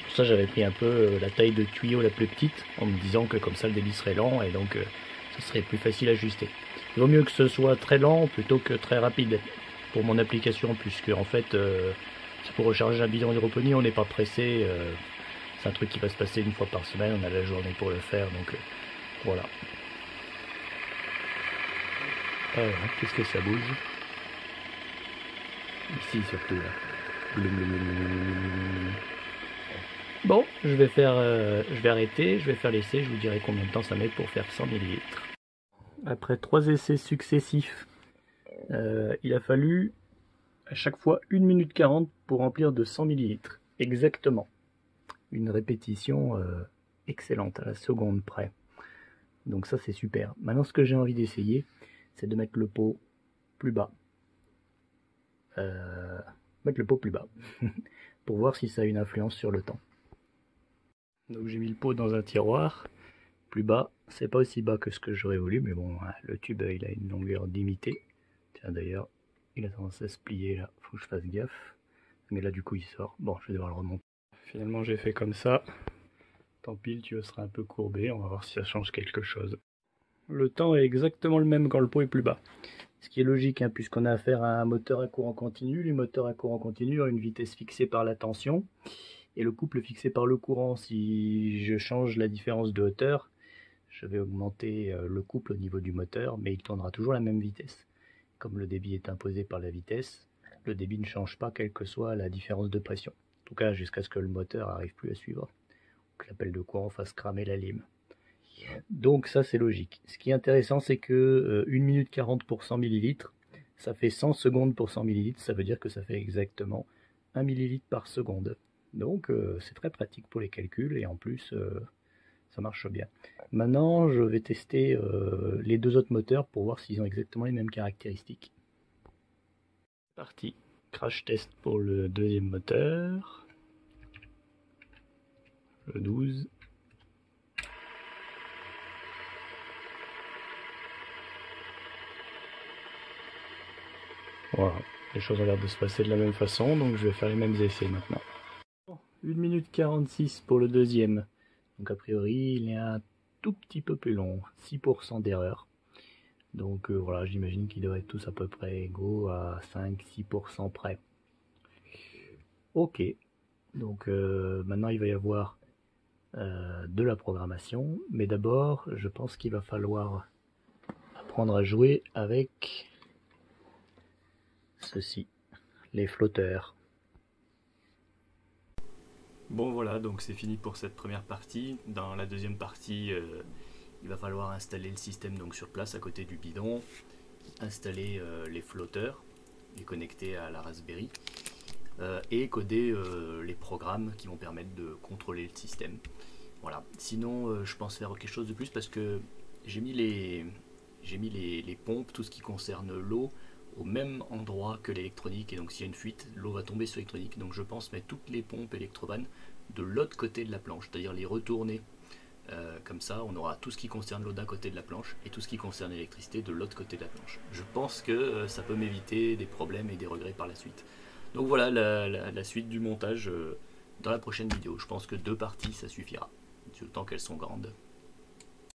Pour ça j'avais pris un peu la taille de tuyau la plus petite, en me disant que comme ça le débit serait lent, et donc ce serait plus facile à ajuster. Il vaut mieux que ce soit très lent plutôt que très rapide, pour mon application, puisque en fait... c'est pour recharger un bidon hydroponie, on n'est pas pressé, c'est un truc qui va se passer une fois par semaine, on a la journée pour le faire, donc voilà. Qu'est-ce que ça bouge? Ici surtout là. Bon, je vais arrêter, je vais faire l'essai, je vous dirai combien de temps ça met pour faire 100 ml. Après 3 essais successifs, il a fallu à chaque fois 1 minute 40 pour remplir de 100 ml. Exactement. Une répétition excellente, à la seconde près. Donc ça c'est super. Maintenant ce que j'ai envie d'essayer, c'est de mettre le pot plus bas. Pour voir si ça a une influence sur le temps. Donc j'ai mis le pot dans un tiroir, plus bas. C'est pas aussi bas que ce que j'aurais voulu, mais bon, le tube il a une longueur limitée. Tiens d'ailleurs, il a tendance à se plier là, faut que je fasse gaffe. Mais là du coup il sort, bon je vais devoir le remonter. Finalement j'ai fait comme ça. Tant pis, le tuyau sera un peu courbé, on va voir si ça change quelque chose. Le temps est exactement le même quand le pot est plus bas. Ce qui est logique, hein, puisqu'on a affaire à un moteur à courant continu. Les moteurs à courant continu ont une vitesse fixée par la tension et le couple fixé par le courant. Si je change la différence de hauteur, je vais augmenter le couple au niveau du moteur, mais il tournera toujours à la même vitesse. Comme le débit est imposé par la vitesse, le débit ne change pas quelle que soit la différence de pression. En tout cas, jusqu'à ce que le moteur n'arrive plus à suivre. Que l'appel de courant fasse cramer la lime. Donc ça c'est logique. Ce qui est intéressant c'est que 1 minute 40 pour 100 ml, ça fait 100 secondes pour 100 ml, ça veut dire que ça fait exactement 1 ml par seconde. Donc c'est très pratique pour les calculs et en plus ça marche bien. Maintenant je vais tester les deux autres moteurs pour voir s'ils ont exactement les mêmes caractéristiques. C'est parti, crash test pour le deuxième moteur. Le 12. Voilà, les choses ont l'air de se passer de la même façon, donc je vais faire les mêmes essais maintenant. 1 minute 46 pour le deuxième. Donc a priori, il est un tout petit peu plus long, 6% d'erreur. Donc voilà, j'imagine qu'ils devraient être tous à peu près égaux à 5-6% près. Ok, donc maintenant il va y avoir de la programmation, mais d'abord je pense qu'il va falloir apprendre à jouer avec ceci, les flotteurs. Bon voilà, donc c'est fini pour cette première partie. Dans la deuxième partie, il va falloir installer le système donc sur place à côté du bidon, installer les flotteurs, les connecter à la Raspberry, et coder les programmes qui vont permettre de contrôler le système. Voilà. Sinon, je pense faire quelque chose de plus parce que j'ai mis les pompes, tout ce qui concerne l'eau, au même endroit que l'électronique, et donc s'il y a une fuite, l'eau va tomber sur l'électronique. Donc je pense mettre toutes les pompes Electroban de l'autre côté de la planche, c'est-à-dire les retourner. Comme ça, on aura tout ce qui concerne l'eau d'un côté de la planche et tout ce qui concerne l'électricité de l'autre côté de la planche. Je pense que ça peut m'éviter des problèmes et des regrets par la suite. Donc voilà la suite du montage dans la prochaine vidéo. Je pense que 2 parties, ça suffira, tant qu'elles sont grandes.